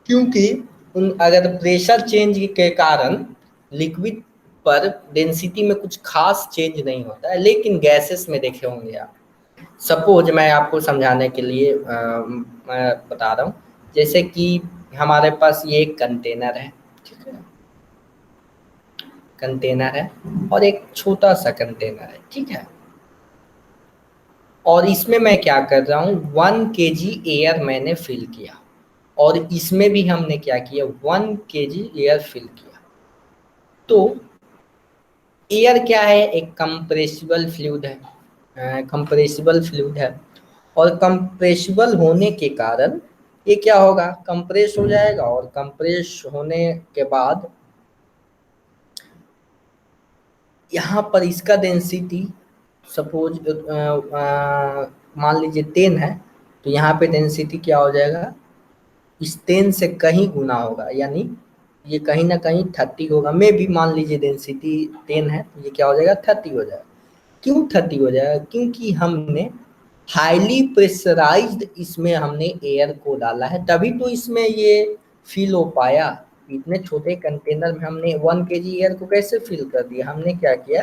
क्योंकि उन अगर प्रेशर चेंज के कारण लिक्विड पर डेंसिटी में कुछ खास चेंज नहीं होता है, लेकिन गैसेस में देखे होंगे आप। सपोज मैं आपको समझाने के लिए मैं बता रहा हूँ, जैसे कि हमारे पास ये एक कंटेनर है, ठीक है, कंटेनर है और एक छोटा सा कंटेनर है, ठीक है, और इसमें मैं क्या कर रहा हूँ, 1 kg एयर मैंने फिल किया, और इसमें भी हमने क्या किया, 1 kg एयर फिल किया। तो एयर क्या है, एक कंप्रेसिबल फ्लूइड है, कंप्रेसिबल फ्लूइड है, और कंप्रेसिबल होने के कारण ये क्या होगा, कंप्रेस हो जाएगा, और कंप्रेस होने के बाद यहाँ पर इसका डेंसिटी सपोज मान लीजिए 10 है, तो यहाँ पे डेंसिटी क्या हो जाएगा, इस 10 से कहीं गुना होगा, यानी ये कहीं ना कहीं 30 होगा। मे भी मान लीजिए डेंसिटी 10 है, तो ये क्या हो जाएगा, 30 हो जाएगा। क्यों 30 हो जाएगा, क्योंकि हमने हाईली प्रेशराइज्ड इसमें हमने एयर को डाला है, तभी तो इसमें ये फिल हो पाया। इतने छोटे कंटेनर में हमने 1 kg एयर को कैसे फिल कर दिया, हमने क्या किया,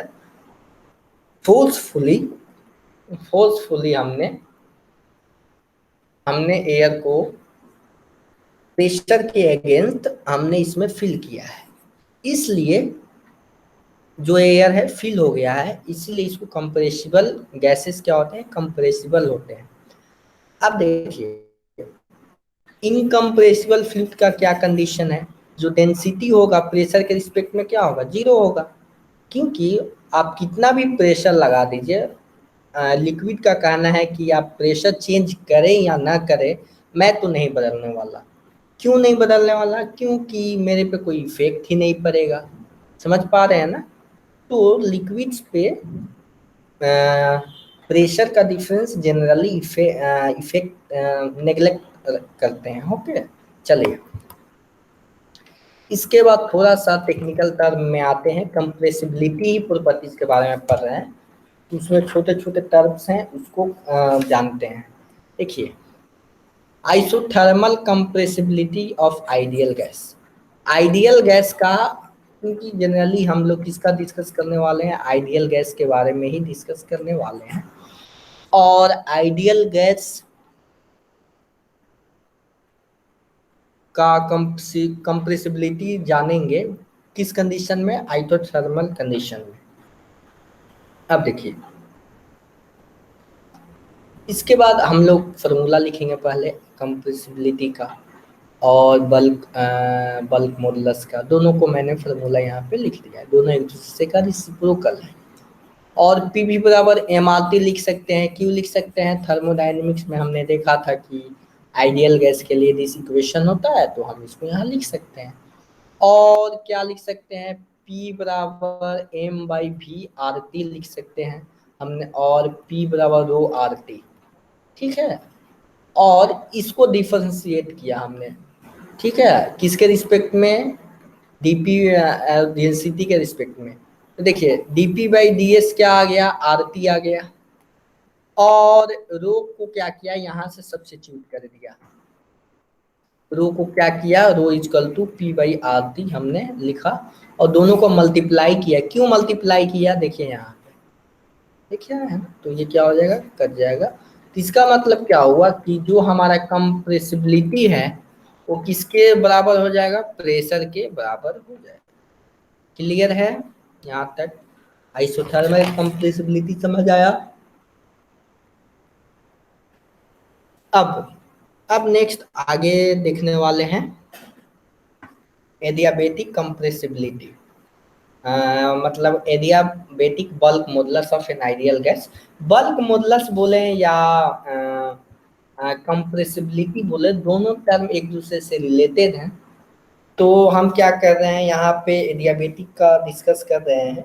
फोर्सफुली फोर्सफुली हमने हमने एयर को प्रेशर के अगेंस्ट हमने इसमें फिल किया है, इसलिए जो एयर है फिल हो गया है, इसीलिए इसको कंप्रेसिबल गैसेस क्या होते हैं, कंप्रेसिबल होते हैं। अब देखिए, इनकम्प्रेसिबल फ्लूइड का क्या कंडीशन है, जो डेंसिटी होगा प्रेशर के रिस्पेक्ट में क्या होगा, जीरो होगा, क्योंकि आप कितना भी प्रेशर लगा दीजिए, लिक्विड का कहना है कि आप प्रेशर चेंज करें या ना करें, मैं तो नहीं बदलने वाला। क्यों नहीं बदलने वाला, क्योंकि मेरे पे कोई इफेक्ट ही नहीं पड़ेगा। समझ पा रहे हैं ना? तो लिक्विड्स पे प्रेशर का डिफरेंस जनरली इफेक्ट नेग्लेक्ट करते हैं। ओके, चलिए इसके बाद थोड़ा सा टेक्निकल टर्म में आते हैं, कंप्रेसिबिलिटी प्रॉपर्टीज के बारे में पढ़ रहे हैं, तो उसमें छोटे छोटे टर्म्स हैं, उसको जानते हैं। देखिए, isothermal compressibility of ideal gas. Ideal gas का, क्योंकि जनरली हम लोग किसका डिस्कस करने वाले हैं, आइडियल गैस के बारे में ही डिस्कस करने वाले हैं। और आइडियल गैस का कंप्रेसिबिलिटी जानेंगे किस कंडीशन में, आइसोथर्मल कंडीशन में। अब देखिए, इसके बाद हम लोग फार्मूला लिखेंगे पहले कंप्रेसिबिलिटी का, और बल्क मॉडुलस का, दोनों को मैंने फार्मूला यहाँ पे लिख दिया है, दोनों एक दूसरे का रेसिप्रोकल है। और पी भी बराबर एम आर टी लिख सकते हैं। क्यों लिख सकते हैं, थर्मोडायनेमिक्स में हमने देखा था कि आइडियल गैस के लिए दिस इक्वेशन होता है, तो हम इसको यहाँ लिख सकते हैं। और क्या लिख सकते हैं, P बराबर M by V R T लिख सकते हैं हमने, और P बराबर रो आर टी, ठीक है। और इसको डिफरेंशिएट किया हमने, ठीक है, किसके रिस्पेक्ट में, डीपी डेंसिटी के रिस्पेक्ट में। तो देखिए, डीपी बाई डी एस क्या आ गया, आर टी आ गया, और रो को क्या किया, यहाँ से सब्स्टिट्यूट कर दिया। रो को क्या किया, rho is equal to p by r t हमने लिखा, और दोनों को मल्टीप्लाई किया। क्यों मल्टीप्लाई किया, देखिए यहाँ पे, देखिए है ना, तो ये क्या हो जाएगा, कट जाएगा। तो इसका मतलब क्या हुआ कि जो हमारा कंप्रेसिबिलिटी है वो किसके बराबर हो जाएगा, प्रेशर के बराबर हो जाएगा। क्लियर है यहाँ तक, आइसोथर्मल कंप्रेसिबिलिटी समझ आया। अब नेक्स्ट आगे देखने वाले हैं एडियाबेटिक कंप्रेसिबिलिटी, मतलब adiabatic bulk modulus of an ideal gas. Bulk modulus बोले या कंप्रेसिबिलिटी बोले, दोनों टर्म एक दूसरे से रिलेटेड हैं। तो हम क्या कर रहे हैं, यहाँ पे एडियाबेटिक का डिस्कस कर रहे हैं,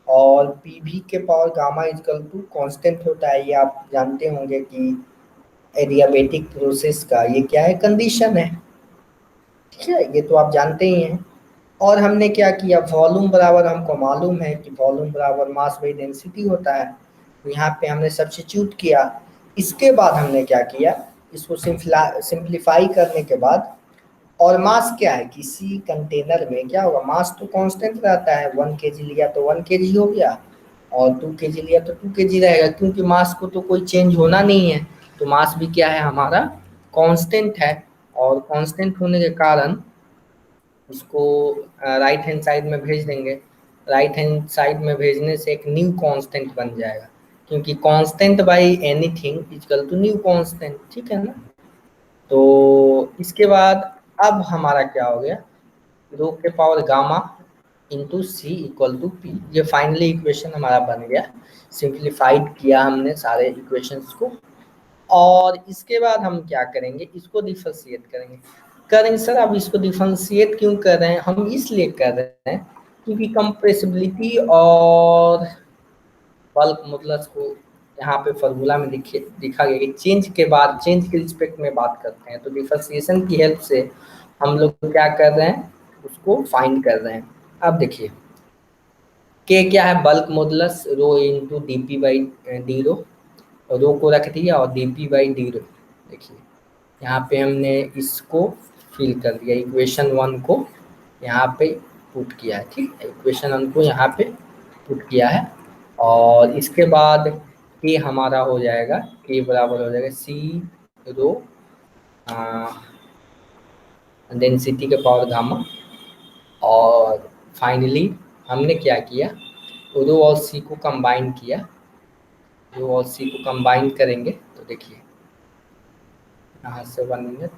और पी भी के power gamma is equal to constant होता है। ये आप जानते होंगे कि एडियाबेटिक प्रोसेस का ये क्या है, कंडीशन है। ठीक है, ये तो आप जानते ही हैं। और हमने क्या किया, वॉल्यूम बराबर हमको मालूम है कि वॉल्यूम बराबर मास बाई डेंसिटी होता है, तो यहाँ पे हमने सब्स्टिट्यूट किया। इसके बाद हमने क्या किया, इसको सिंप्लीफाई करने के बाद, और मास क्या है, किसी कंटेनर में क्या होगा, मास तो कांस्टेंट रहता है। 1 kg लिया तो 1 kg हो गया, और 2 kg लिया तो 2 kg रहेगा, क्योंकि मास को तो कोई चेंज होना नहीं है, तो मास भी क्या है हमारा, कांस्टेंट है। और कांस्टेंट होने के कारण उसको राइट हैंड साइड में भेज देंगे। राइट हैंड साइड में भेजने से एक न्यू कांस्टेंट बन जाएगा, क्योंकि constant by anything equal to new constant. ठीक है ना। तो इसके बाद अब हमारा क्या हो गया, रो के power gamma into C equal to P, ये फाइनली इक्वेशन हमारा बन गया। सिंप्लीफाइड किया हमने सारे इक्वेशंस को, और इसके बाद हम क्या करेंगे, इसको डिफरेंशिएट करेंगे सर। अब इसको डिफरेंशिएट क्यों कर रहे हैं, हम इसलिए कर रहे हैं क्योंकि कंप्रेसिबिलिटी और बल्क मॉडुलस को यहाँ पे फॉर्मूला में लिखा गया कि चेंज के बाद, चेंज के रिस्पेक्ट में बात करते हैं, तो डिफरेंशिएशन की हेल्प से हम लोग क्या कर रहे हैं, उसको फाइंड कर रहे हैं। अब देखिए के क्या है, bulk modulus rho into d P by D rho, rho को रख दिया और d P by D rho. देखिए यहाँ पे हमने इसको फिल कर दिया, इक्वेशन 1 को यहाँ पे पुट किया है। ठीक है, इक्वेशन 1 को यहाँ पे पुट किया है, और इसके बाद के हमारा हो जाएगा, के बराबर हो जाएगा सी रो डेंसिटी के पावर गामा। और फाइनली हमने क्या किया, रो और सी को कंबाइन किया। रो और सी को कंबाइन करेंगे तो देखिए यहाँ से 1 मिनट,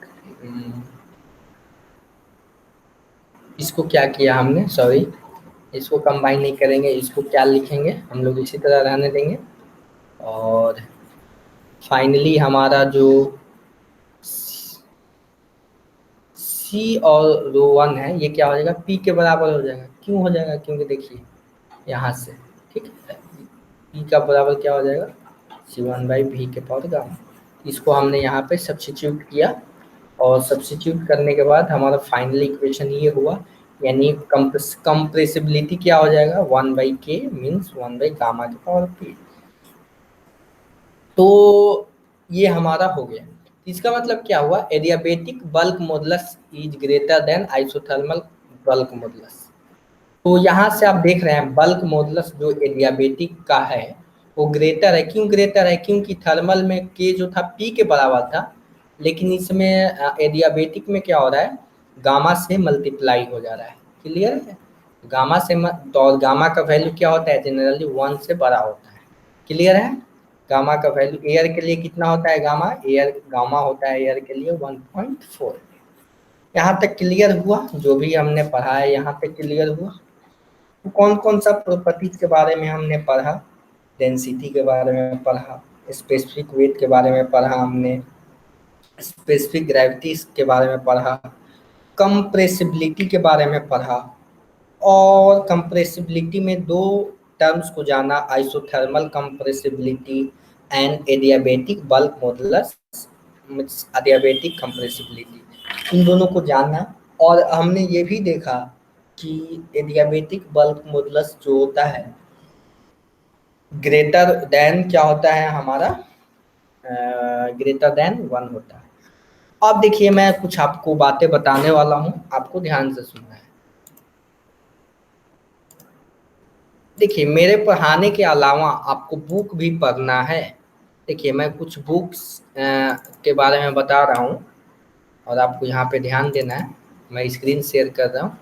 इसको क्या किया हमने, सॉरी इसको कंबाइन नहीं करेंगे, इसको क्या लिखेंगे हम लोग, इसी तरह रहने देंगे। और फाइनली हमारा जो सी और रो 1 है, ये क्या हो जाएगा, पी के बराबर हो जाएगा। क्यों हो जाएगा, क्योंकि देखिए यहाँ से, ठीक है, पी का बराबर क्या हो जाएगा, C1/V के पावर गामा। इसको हमने यहाँ पे सब्स्टिट्यूट किया, और सब्स्टिट्यूट करने के बाद हमारा फाइनल इक्वेशन ये हुआ, यानी कंप्रेसिबिलिटी क्या हो जाएगा, 1/K मीन्स 1/गामा के पावर P। तो ये हमारा हो गया। इसका मतलब क्या हुआ, adiabatic bulk modulus is greater than isothermal bulk modulus. तो यहाँ से आप देख रहे हैं बल्क मॉडुलस जो एडियाबेटिक का है वो ग्रेटर है। क्यों ग्रेटर है, क्योंकि थर्मल में के जो था पी के बराबर था, लेकिन इसमें एडियाबेटिक में क्या हो रहा है, गामा से मल्टीप्लाई हो जा रहा है। क्लियर है, गामा से तो और गामा का वैल्यू क्या होता है, जनरली 1 से बड़ा होता है। क्लियर है, गामा का वैल्यू एयर के लिए कितना होता है, गामा होता है एयर के लिए 1.4। यहाँ तक क्लियर हुआ, जो भी हमने पढ़ा है यहाँ पे क्लियर हुआ। तो कौन कौन सा प्रॉपर्टीज के बारे में हमने पढ़ा, डेंसिटी के बारे में पढ़ा, स्पेसिफिक वेट के बारे में पढ़ा हमने, स्पेसिफिक ग्रेविटी के बारे में पढ़ा, कंप्रेसिबिलिटी के बारे में पढ़ा, और कंप्रेसिबिलिटी में दो टर्म्स को जाना, isothermal compressibility and adiabatic bulk modulus adiabatic compressibility, इन दोनों को जानना। और हमने ये भी देखा कि एडियाबेटिक बल्क मॉडुलस जो होता है ग्रेटर देन क्या होता है हमारा, ग्रेटर देन 1 होता है। अब देखिए मैं कुछ आपको बातें बताने वाला हूं, आपको ध्यान से सुनना है। देखिए मेरे पढ़ाने के अलावा आपको बुक भी पढ़ना है। देखिए मैं कुछ बुक्स के बारे में बता रहा हूँ, और आपको यहाँ पे ध्यान देना है। मैं स्क्रीन शेयर कर रहा हूँ,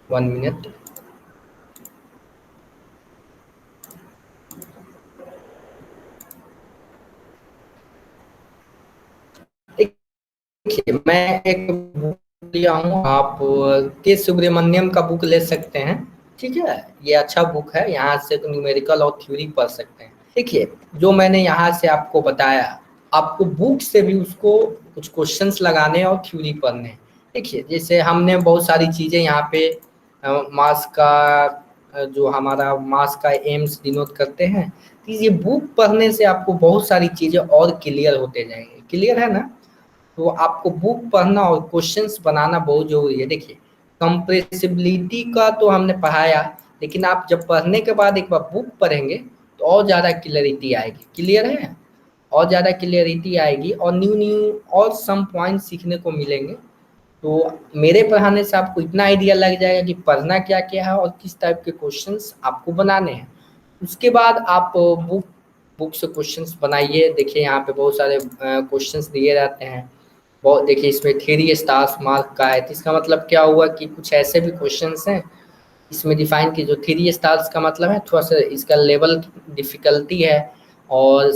वन मिनट। देखिए मैं एक बुक लिया हूँ, आप के सुब्रमण्यम का बुक ले सकते हैं। ठीक है, ये अच्छा बुक है, यहाँ से तो न्यूमेरिकल और थ्योरी पढ़ सकते हैं। देखिए जो मैंने यहाँ से आपको बताया, आपको बुक से भी उसको कुछ क्वेश्चंस लगाने और थ्योरी पढ़ने हैं। देखिए जैसे हमने बहुत सारी चीज़ें यहाँ पे मास का जो हमारा मास का एम्स डिनोट करते हैं, तो ये बुक पढ़ने से आपको बहुत सारी चीज़ें और क्लियर होते जाएंगे। क्लियर है ना? तो आपको बुक पढ़ना और क्वेश्चंस बनाना बहुत जरूरी है। देखिए कंप्रेसिबिलिटी का तो हमने पढ़ाया, लेकिन आप जब पढ़ने के बाद एक बार बुक पढ़ेंगे तो और ज़्यादा क्लियरिटी आएगी। क्लियर है? और ज़्यादा क्लियरिटी आएगी और न्यू न्यू और सम पॉइंट सीखने को मिलेंगे। तो मेरे पढ़ाने से आपको इतना आइडिया लग जाएगा कि पढ़ना क्या क्या है और किस टाइप के क्वेश्चंस आपको बनाने हैं। उसके बाद आप बुक से क्वेश्चंस बनाइए। देखिए यहाँ पे बहुत सारे क्वेश्चंस दिए रहते हैं। बहुत देखिए इसमें 3 स्टार्स मार्क का है, तो इसका मतलब क्या हुआ कि कुछ ऐसे भी क्वेश्चंस हैं इसमें डिफाइन की जो 3 स्टार्स का मतलब है थोड़ा सा इसका लेवल डिफिकल्टी है, और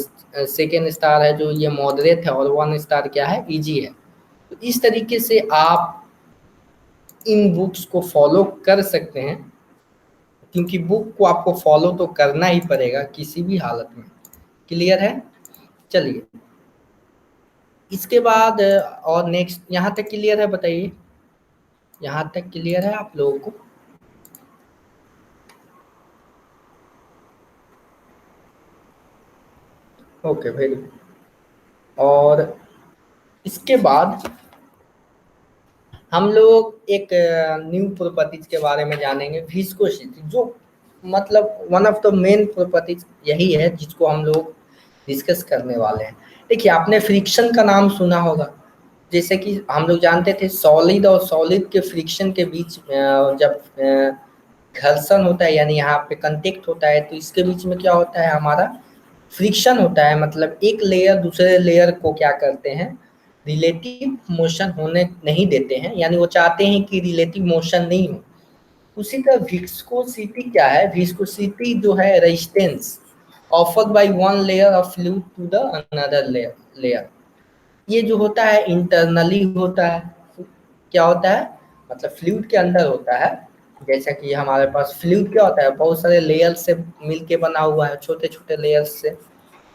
सेकेंड स्टार है जो ये मॉडरेट है, और 1 स्टार क्या है, इजी है। तो इस तरीके से आप इन बुक्स को फॉलो कर सकते हैं, क्योंकि बुक को आपको फॉलो तो करना ही पड़ेगा किसी भी हालत में। क्लियर है? चलिए इसके बाद और नेक्स्ट यहाँ तक क्लियर है? बताइए यहाँ तक क्लियर है आप लोगों को? Okay very good. और इसके बाद हम लोग एक न्यू प्रॉपर्टीज के बारे में जानेंगे, विस्कोसिटी, जो मतलब one of the main properties यही है जिसको हम लोग डिस्कस करने वाले हैं। देखिए आपने फ्रिक्शन का नाम सुना होगा। जैसे कि हम लोग जानते थे सॉलिड और सॉलिड के फ्रिक्शन के बीच जब घर्षण होता है, यानी यहाँ पे कंटेक्ट होता है, तो इसके बीच में क्या होता है, हमारा फ्रिक्शन होता है। मतलब एक लेयर दूसरे लेयर को क्या करते हैं, रिलेटिव मोशन होने नहीं देते हैं, यानी वो चाहते हैं कि रिलेटिव मोशन नहीं हो। उसी तरह विस्कोसिटी क्या है, विस्कोसिटी जो है resistance offered by one layer of fluid to the another layer. ये जो होता है इंटरनली होता है। क्या होता है, मतलब फ्लूइड के अंदर होता है। जैसा कि हमारे पास फ्लूइड क्या होता है, बहुत सारे लेयर से मिलके बना हुआ है, छोटे छोटे लेयर से।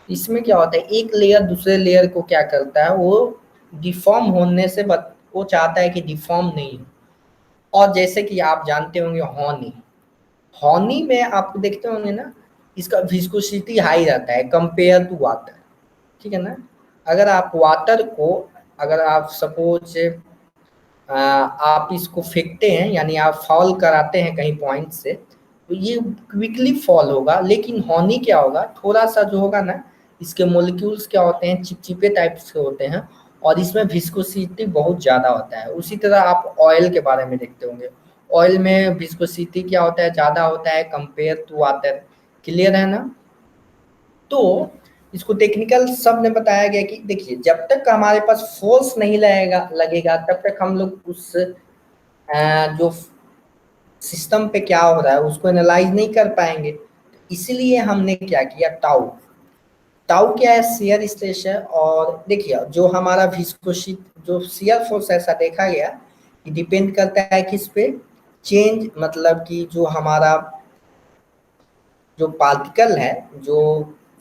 इसमें क्या होता है, एक लेयर दूसरे लेयर को क्या करता है, वो डिफॉर्म होने से वो चाहता है कि डिफॉर्म नहीं हो। और जैसे कि आप जानते होंगे हॉनी, हॉनी में आप देखते होंगे ना, इसका विस्कोसिटी हाई रहता है कंपेयर टू वाटर। ठीक है ना? अगर आप वाटर को, अगर आप सपोज आप इसको फेंकते हैं, यानी आप फॉल कराते हैं कहीं पॉइंट से, तो ये क्विकली फॉल होगा। लेकिन हॉनी क्या होगा, थोड़ा सा जो होगा ना, इसके मोलिक्यूल्स क्या होते हैं, चिपचिपे टाइप के होते हैं, और इसमें विस्कोसिटी बहुत ज़्यादा होता है। उसी तरह आप ऑयल के बारे में देखते होंगे, ऑयल में विस्कोसिटी क्या होता है, ज़्यादा होता है कंपेयर टू वाटर। क्लियर है ना? तो इसको टेक्निकल शब्द में बताया गया कि देखिए जब तक हमारे पास फोर्स नहीं लगेगा लगेगा तब तक हम लोग उस जो सिस्टम पे क्या हो रहा है उसको एनालाइज नहीं कर पाएंगे। इसीलिए हमने क्या किया, टाउ। टाउ क्या है, शियर स्ट्रेस है। और देखिए जो हमारा विस्कोसिटी, जो शियर फोर्स ऐसा देखा गया कि डिपेंड करता है किस पे, चेंज, मतलब कि जो हमारा जो पार्टिकल है जो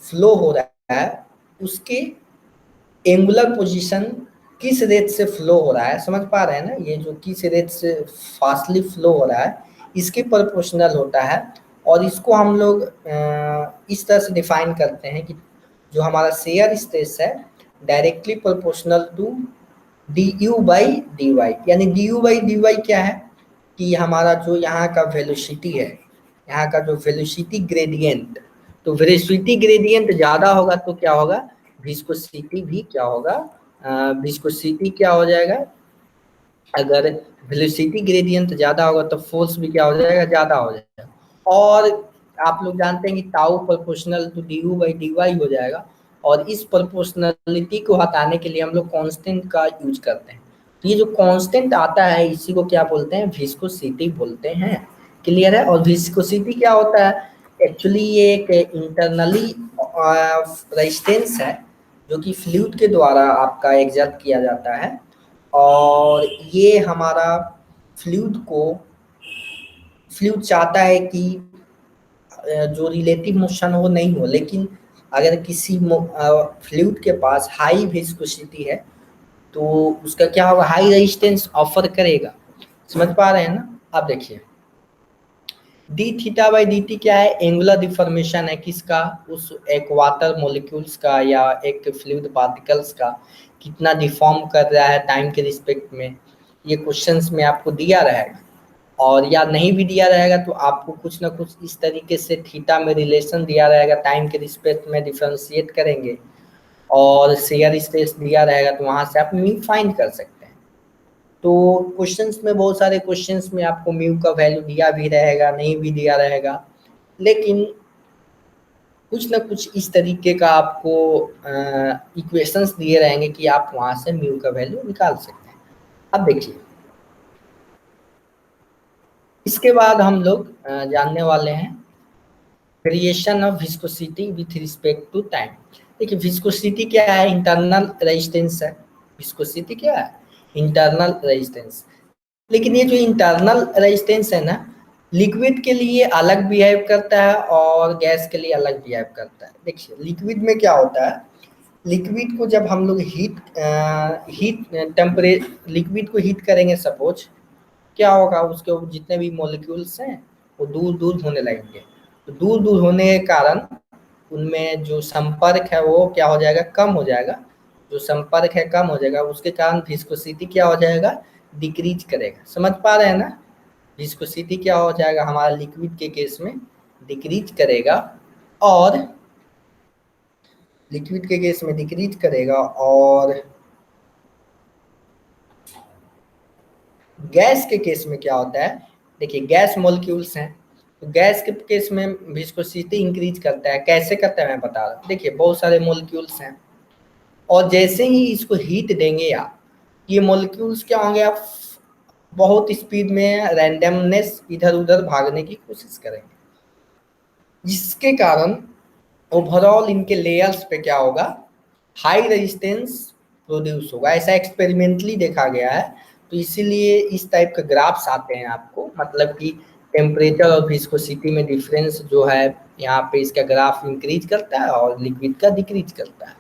फ्लो हो रहा है उसके एंगुलर पोजीशन किस रेट से फ्लो हो रहा है, समझ पा रहे हैं ना, ये जो किस रेट से फास्टली फ्लो हो रहा है इसके प्रोपोर्शनल होता है। और इसको हम लोग इस तरह से डिफाइन करते हैं कि जो हमारा शेयर स्ट्रेस है directly proportional to D you by D y. यानी d you by D y क्या है कि हमारा जो यहाँ का वेलोसिटी है, यहाँ का जो वेलोसिटी ग्रेडियंट, तो वेलोसिटी ग्रेडियंट ज़्यादा होगा तो क्या होगा, विस्कोसिटी भी क्या होगा, विस्कोसिटी क्या हो जाएगा, अगर वेलोसिटी ग्रेडियंट ज़्यादा होगा तो फोर्स भी क्या हो जाएगा, ज़्यादा हो जाएगा। और आप लोग जानते हैं कि tau proportional to D you by D Y हो जाएगा। और इस प्रोपोर्शनलिटी को हटाने के लिए हम लोग कांस्टेंट का यूज करते हैं। तो ये जो कांस्टेंट आता है इसी को क्या बोलते हैं, विस्कोसिटी बोलते हैं। क्लियर है? और विस्कोसिटी क्या होता है, एक्चुअली ये एक इंटरनली रेजिस्टेंस है जो कि फ्लूइड के द्वारा आपका एग्जर्ट किया जाता है। और ये हमारा फ्लूइड को, फ्लूइड चाहता है कि जो रिलेटिव मोशन हो नहीं हो, लेकिन अगर किसी फ्लूइड के पास हाई विस्कोसिटी है तो उसका क्या होगा, हाई रेजिस्टेंस ऑफर करेगा। समझ पा रहे हैं ना? अब देखिए D theta by D T क्या है, एंगुलर डिफॉर्मेशन है किसका, उस एक वाटर मॉलिक्यूल्स का या एक फ्लूइड पार्टिकल्स का कितना डिफॉर्म कर रहा है टाइम के रिस्पेक्ट में। ये क्वेश्चंस में आपको दिया रहेगा, और या नहीं भी दिया रहेगा तो आपको कुछ ना कुछ इस तरीके से थीटा में रिलेशन दिया रहेगा, टाइम के रिस्पेक्ट में डिफरेंशिएट करेंगे, और शेयर स्पेस दिया रहेगा तो वहां से आप म्यू फाइंड कर सकते हैं। तो क्वेश्चंस में बहुत सारे क्वेश्चंस में आपको म्यू का वैल्यू दिया भी रहेगा, नहीं भी दिया रहेगा, लेकिन कुछ ना कुछ इस तरीके का आपको इक्वेशंस दिए रहेंगे कि आप वहां से म्यू का वैल्यू निकाल सकते हैं। अब देखिए इसके बाद हम लोग जानने वाले हैं variation of viscosity with respect to time. देखिए विस्कोसिटी क्या है, इंटरनल रेजिस्टेंस है। विस्कोसिटी क्या है, इंटरनल रेजिस्टेंस। लेकिन ये जो इंटरनल रेजिस्टेंस है ना, लिक्विड के लिए अलग बिहेव करता है और गैस के लिए अलग बिहेव करता है। देखिए लिक्विड में क्या होता है, लिक्विड को जब हम लोग हीट टेम्परे लिक्विड को हीट करेंगे सपोज, क्या होगा, उसके जितने भी मॉलिक्यूल्स हैं वो दूर दूर होने लगेंगे। तो दूर दूर होने के कारण उनमें जो संपर्क है वो क्या हो जाएगा, कम हो जाएगा। जो संपर्क है कम हो जाएगा, उसके कारण विस्कोसिटी क्या हो जाएगा, डिक्रीज करेगा। समझ पा रहे हैं ना? विस्कोसिटी क्या हो जाएगा हमारा लिक्विड के केस में, डिक्रीज करेगा, और लिक्विड के केस में डिक्रीज करेगा, और गैस के केस में क्या होता है, देखिए गैस मॉलिक्यूल्स हैं, तो गैस के केस में विस्कोसिटी इंक्रीज करता है। कैसे करता है मैं बता रहा हूँ। देखिए बहुत सारे मॉलिक्यूल्स हैं, और जैसे ही इसको हीट देंगे आप, ये मॉलिक्यूल्स क्या होंगे, आप बहुत स्पीड में रैंडमनेस इधर उधर भागने की कोशिश करेंगे, जिसके कारण ओवरऑल इनके लेयर्स पे क्या होगा, हाई रेजिस्टेंस प्रोड्यूस होगा। ऐसा एक्सपेरिमेंटली देखा गया है। तो इसीलिए इस टाइप के ग्राफ्स आते हैं आपको, मतलब कि टेम्परेचर और विस्कोसिटी में डिफरेंस जो है, यहाँ पे इसका ग्राफ इंक्रीज करता है और लिक्विड का डिक्रीज करता है।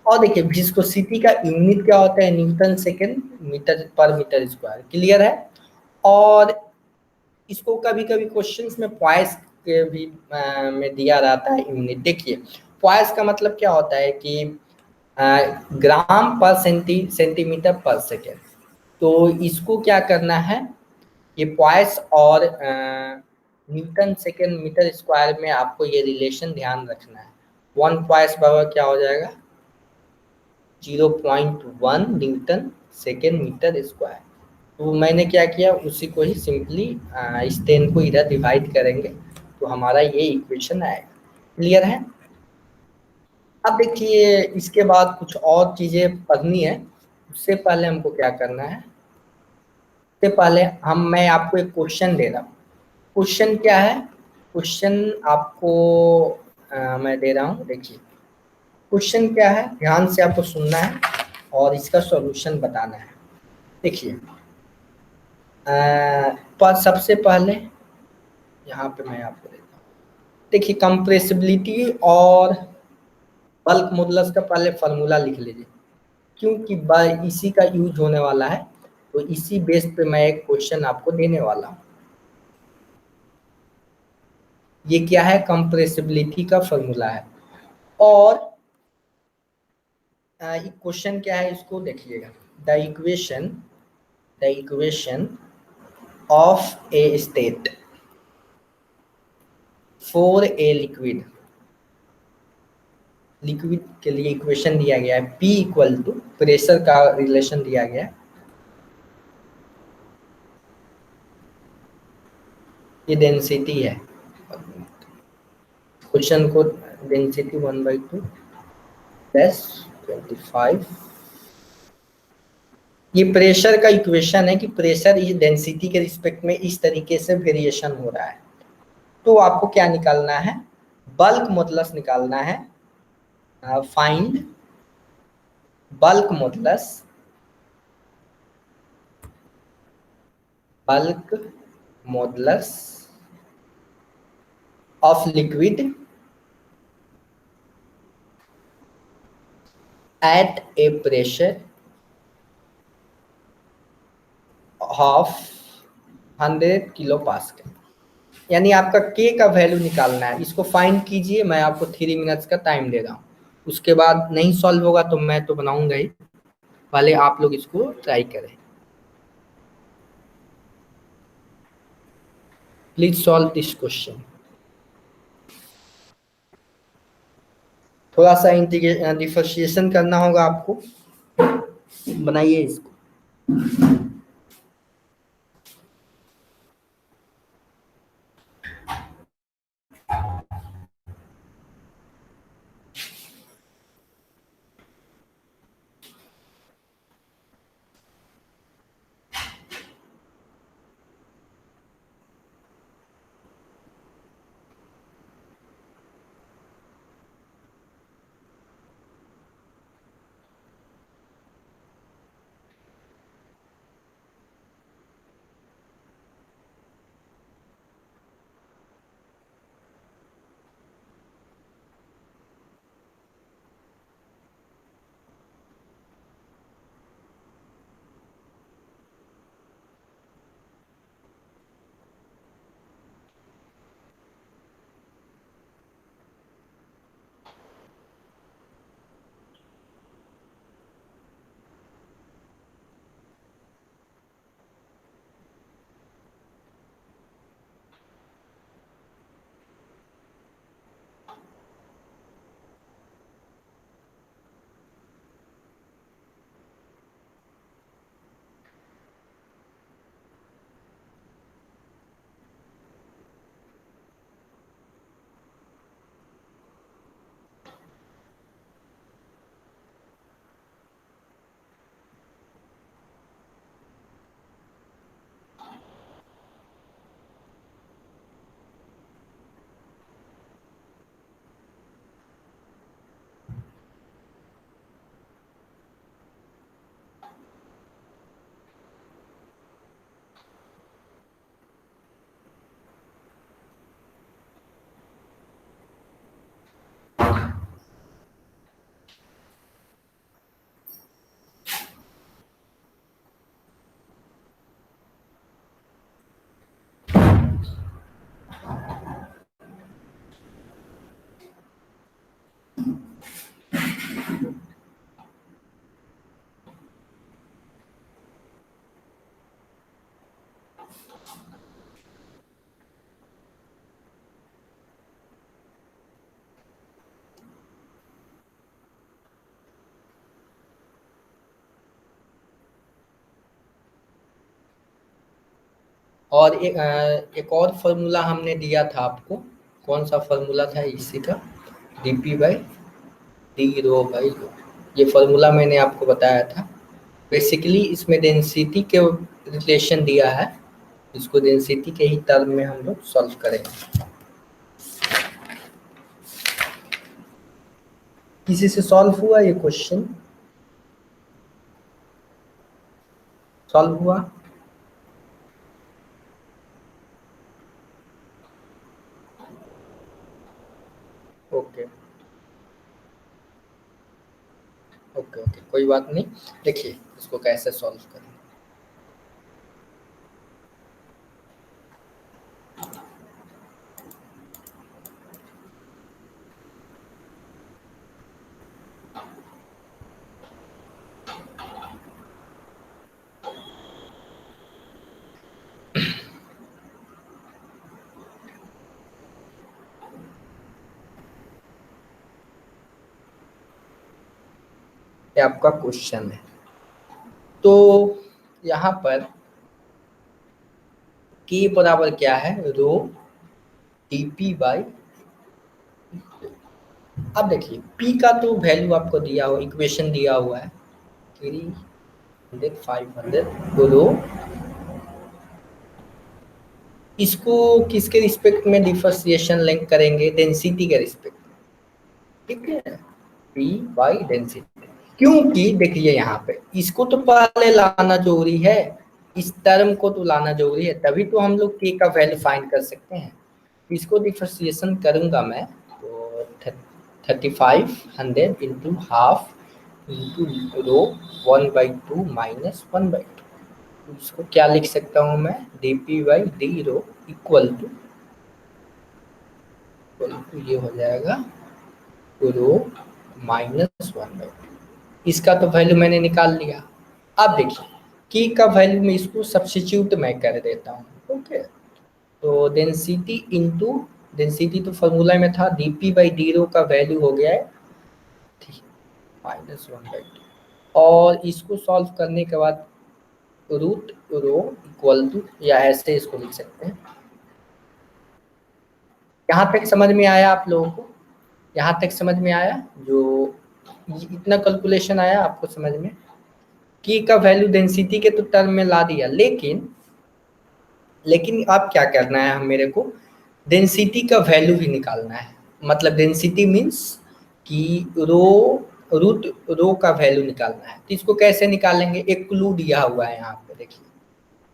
और देखिए विस्कोसिटी का यूनिट क्या होता है, न्यूटन सेकेंड मीटर पर मीटर स्क्वायर। क्लियर है? और इसको कभी कभी क्वेश्चंस में पॉइस के भी में दिया रहता है यूनिट। देखिए पॉइस का मतलब क्या होता है कि ग्राम पर सेंटीमीटर पर सेकेंड। तो इसको क्या करना है, ये पॉइस और न्यूटन सेकेंड मीटर स्क्वायर में आपको ये रिलेशन ध्यान रखना है। 1 पॉइस बराबर क्या हो जाएगा, 0.1 न्यूटन सेकेंड मीटर स्क्वायर। तो मैंने क्या किया, उसी को ही सिंपली इस 10 को इधर डिवाइड करेंगे तो हमारा ये इक्वेशन आएगा। क्लियर है? अब देखिए इसके बाद कुछ और चीज़ें पढ़नी है, उससे पहले हमको क्या करना है, उससे पहले मैं आपको एक क्वेश्चन दे रहा हूँ। क्वेश्चन क्या है, क्वेश्चन आपको मैं दे रहा हूँ। देखिए क्वेश्चन क्या है, ध्यान से आपको सुनना है और इसका सॉल्यूशन बताना है। देखिए पर सबसे पहले यहाँ पे मैं आपको देता हूँ। देखिए कंप्रेसिबिलिटी और बल्क मॉडुलस का पहले फार्मूला लिख लीजिए, क्योंकि इसी का यूज होने वाला है। तो इसी बेस पे मैं एक क्वेश्चन आपको देने वाला हूँ। ये क्या है, कंप्रेसिबिलिटी का फार्मूला है। और क्वेश्चन क्या है इसको देखिएगा, the equation of A state for a liquid. Liquid के लिए इक्वेशन दिया गया है, P इक्वल टू प्रेशर का रिलेशन दिया गया है, ये डेंसिटी है। क्वेश्चन को डेंसिटी 1/2 प्लस 25, ये प्रेशर का इक्वेशन है कि प्रेशर इस डेंसिटी के रिस्पेक्ट में इस तरीके से वेरिएशन हो रहा है। तो आपको क्या निकालना है, बल्क मॉडुलस निकालना है। Find bulk modulus, bulk modulus of liquid at A pressure half 100 kPa, यानी आपका के का वैल्यू निकालना है। इसको फाइंड कीजिए, मैं आपको 3 मिनट्स का टाइम दे रहा हूँ। उसके बाद नहीं सॉल्व होगा तो मैं तो बनाऊंगा ही, पहले आप लोग इसको ट्राई करें। Please solve this question. थोड़ा सा डिफरेंशिएशन करना होगा आपको, बनाइए इसको। और एक और फॉर्मूला हमने दिया था आपको, कौन सा फॉर्मूला था इसी का? dp by D rho by rho, ये फॉर्मूला मैंने आपको बताया था। बेसिकली इसमें डेंसिटी के रिलेशन दिया है, इसको डेंसिटी के ही टर्म में हम लोग सॉल्व करेंगे। किसी से सॉल्व हुआ ये क्वेश्चन? सॉल्व हुआ? ओके ओके ओके, कोई बात नहीं। देखिए इसको कैसे सॉल्व करें। ये आपका क्वेश्चन है। तो यहाँ पर के बराबर क्या है? रो dp बाई। अब देखिए p का तो वैल्यू आपको दिया हुआ, इक्वेशन दिया हुआ है 300 500, तो रो इसको किसके रिस्पेक्ट में डिफरेंशिएशन लिंक करेंगे? डेंसिटी के रिस्पेक्ट, ठीक है, p बाई डेंसिटी। क्योंकि देखिए यहाँ पे इसको तो पहले लाना जरूरी है, इस टर्म को तो लाना जरूरी है, तभी तो हम लोग k का वैल्यू फाइंड कर सकते हैं। इसको डिफरेंशिएशन करूंगा मैं, तो 3500 into half into rho 1/2 minus 1/2। इसको क्या लिख सकता हूँ मैं, dp/d इक्वल टू ये हो जाएगा रो -1/2। इसका तो वैल्यू मैंने निकाल लिया। अब देखिए की का वैल्यू में इसको सब्स्टिट्यूट मैं कर देता हूँ। ओके, तो डेंसिटी इंटू डेंसिटी तो फॉर्मूला में था, dp/d का वैल्यू हो गया है -1/2, और इसको सॉल्व करने के बाद रूट रो इक्वल टू, या ऐसे इसको लिख सकते हैं। यहाँ तक समझ में आया आप लोगों को? यहाँ तक समझ में आया? जो इतना कैलकुलेशन आया आपको समझ में? की का वैल्यू डेंसिटी के तो टर्म में ला दिया, लेकिन अब क्या करना है हम मेरे को, डेंसिटी का वैल्यू भी निकालना है। मतलब डेंसिटी मीन्स कि रो रूट रो का वैल्यू निकालना है। तो इसको कैसे निकालेंगे? एक क्लू दिया हुआ है यहाँ पे, देखिए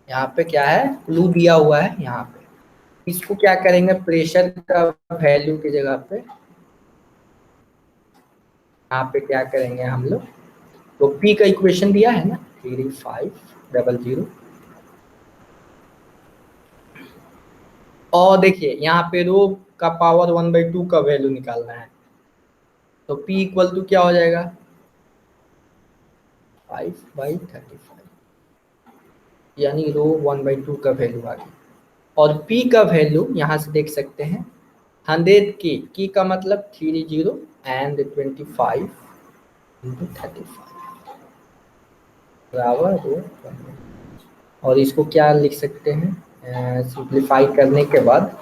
यहाँ पे क्या है, क्लू दिया हुआ है यहाँ पे। इसको क्या करेंगे, प्रेशर का वैल्यू की जगह पे यहाँ पे क्या करेंगे हम लोग, तो P का इक्वेशन दिया है ना 3500, और देखिए यहाँ पे रो का पावर 1/2 का वैल्यू निकालना है। तो P इक्वल टू क्या हो जाएगा, 5/35, यानी रो 1/2 का वैल्यू आ गया। और P का वैल्यू यहाँ से देख सकते हैं 100 की का मतलब 30 एंड 25 इंटू 35 बराबर रो। और इसको क्या लिख सकते हैं, सिंप्लीफाई करने के बाद,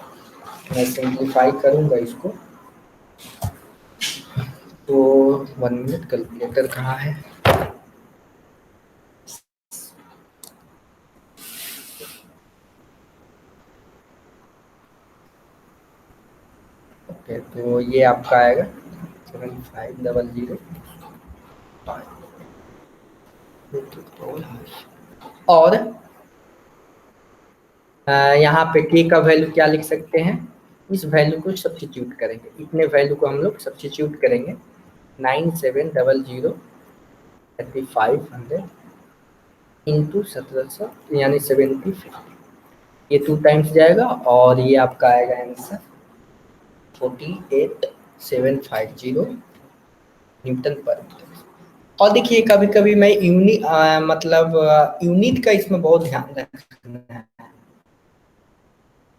मैं सिंप्लीफाई करूंगा इसको, तो 1 मिनट, कैलकुलेटर कहाँ है। ओके, तो ये आपका आएगा 7500। और यहाँ पे k का वैल्यू क्या लिख सकते हैं, इस वैल्यू को सब्स्टिट्यूट करेंगे, इतने वैल्यू को हम लोग सब्स्टिट्यूट करेंगे। 9700 इंटू 1700 यानी 70, ये 2 टाइम्स जाएगा, और ये आपका आएगा आंसर 48750 न्यूटन पर मीटर। और देखिए कभी कभी मैं यूनिट का इसमें बहुत ध्यान रखना है।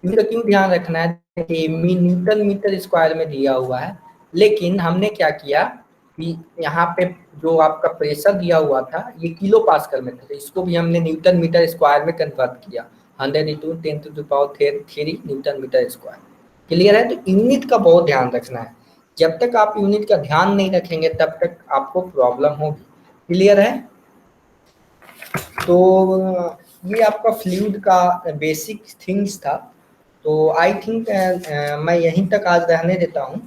यूनिट का क्यों ध्यान रखना है कि न्यूटन मीटर स्क्वायर में दिया हुआ है, लेकिन हमने क्या किया कि यहाँ पे जो आपका प्रेशर दिया हुआ था ये किलो पास्कल में था, तो इसको भी हमने न्यूटन मीटर स्क्वायर में कन्वर्ट किया, 100 × 10⁻³ न्यूटन मीटर स्क्वायर। क्लियर है? तो यूनिट का बहुत ध्यान रखना है, जब तक आप यूनिट का ध्यान नहीं रखेंगे तब तक आपको प्रॉब्लम होगी। क्लियर है? तो ये आपका फ्लूइड का बेसिक थिंग्स था। तो आई थिंक मैं यहीं तक आज रहने देता हूँ।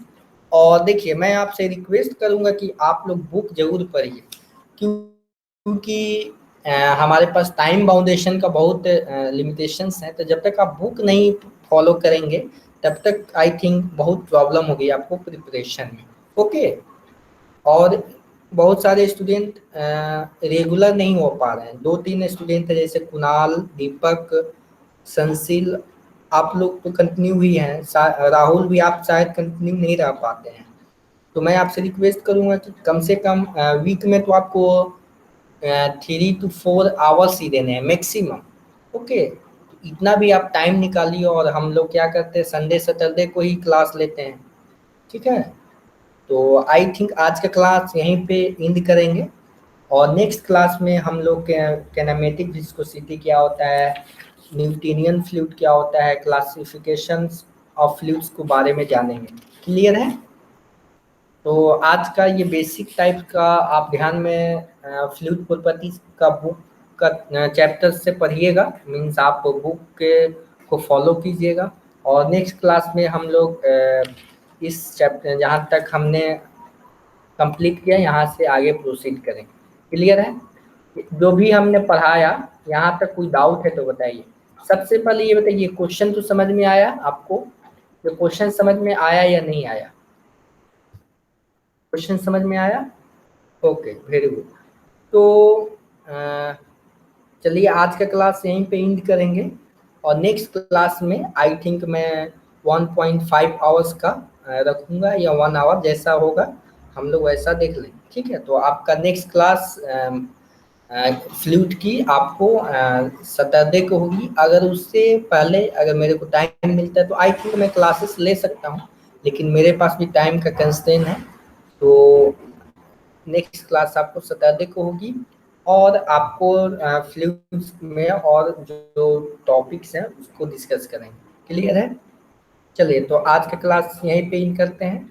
और देखिए मैं आपसे रिक्वेस्ट करूँगा कि आप लोग बुक जरूर पढ़िए, क्योंकि हमारे पास टाइम बाउंडेशन का बहुत लिमिटेशंस हैं। तो जब तक आप बुक नहीं फॉलो करेंगे तब तक आई थिंक बहुत प्रॉब्लम होगी आपको प्रिपरेशन में। ओके, और बहुत सारे स्टूडेंट रेगुलर नहीं हो पा रहे हैं, 2-3 स्टूडेंट है जैसे कुणाल, दीपक, संशील, आप लोग तो कंटिन्यू ही हैं, राहुल भी आप शायद कंटिन्यू नहीं रह पाते हैं। तो मैं आपसे रिक्वेस्ट करूंगा कि कम से कम वीक में तो आपको 3 to 4 आवर्स ही देने हैं मैक्सिमम। ओके, इतना भी आप टाइम निकालिए, और हम लोग क्या करते हैं संडे सैटरडे को ही क्लास लेते हैं। ठीक है, तो आई थिंक आज का क्लास यहीं पे एंड करेंगे, और नेक्स्ट क्लास में हम लोग कैनेमेटिक विस्कोसिटी क्या होता है, न्यूटोनियन फ्लूइड क्या होता है, क्लासिफिकेशंस ऑफ फ्लूइड्स के बारे में जानेंगे। क्लियर है? तो आज का ये बेसिक टाइप का आप ध्यान में फ्लूइड प्रॉपर्टीज का बुक का चैप्टर से पढ़िएगा, मीन्स आप बुक के को फॉलो कीजिएगा। और नेक्स्ट क्लास में हम लोग इस चैप्टर जहाँ तक हमने कंप्लीट किया यहाँ से आगे प्रोसीड करेंगे। क्लियर है? जो भी हमने पढ़ाया यहाँ तक कोई डाउट है तो बताइए। सबसे पहले ये बताइए, क्वेश्चन तो समझ में आया आपको? ये क्वेश्चन समझ में आया या नहीं आया? क्वेश्चन समझ में आया? Okay, very good. तो चलिए आज का क्लास यहीं पे एंड करेंगे और नेक्स्ट क्लास में आई थिंक मैं 1.5 आवर्स का रखूँगा या 1 आवर, जैसा होगा हम लोग वैसा देख लेंगे। ठीक है, तो आपका नेक्स्ट क्लास फ्लूट की आपको सैटरडे को होगी। अगर उससे पहले अगर मेरे को टाइम मिलता है तो आई थिंक मैं क्लासेस ले सकता हूँ, लेकिन मेरे पास भी टाइम का कंस्ट्रेंट है। तो नेक्स्ट क्लास आपको सैटरडे को होगी और आपको फ्लूइड्स में और जो टॉपिक्स हैं उसको डिस्कस करेंगे। क्लियर है? चलिए तो आज का क्लास यहीं पे इन करते हैं।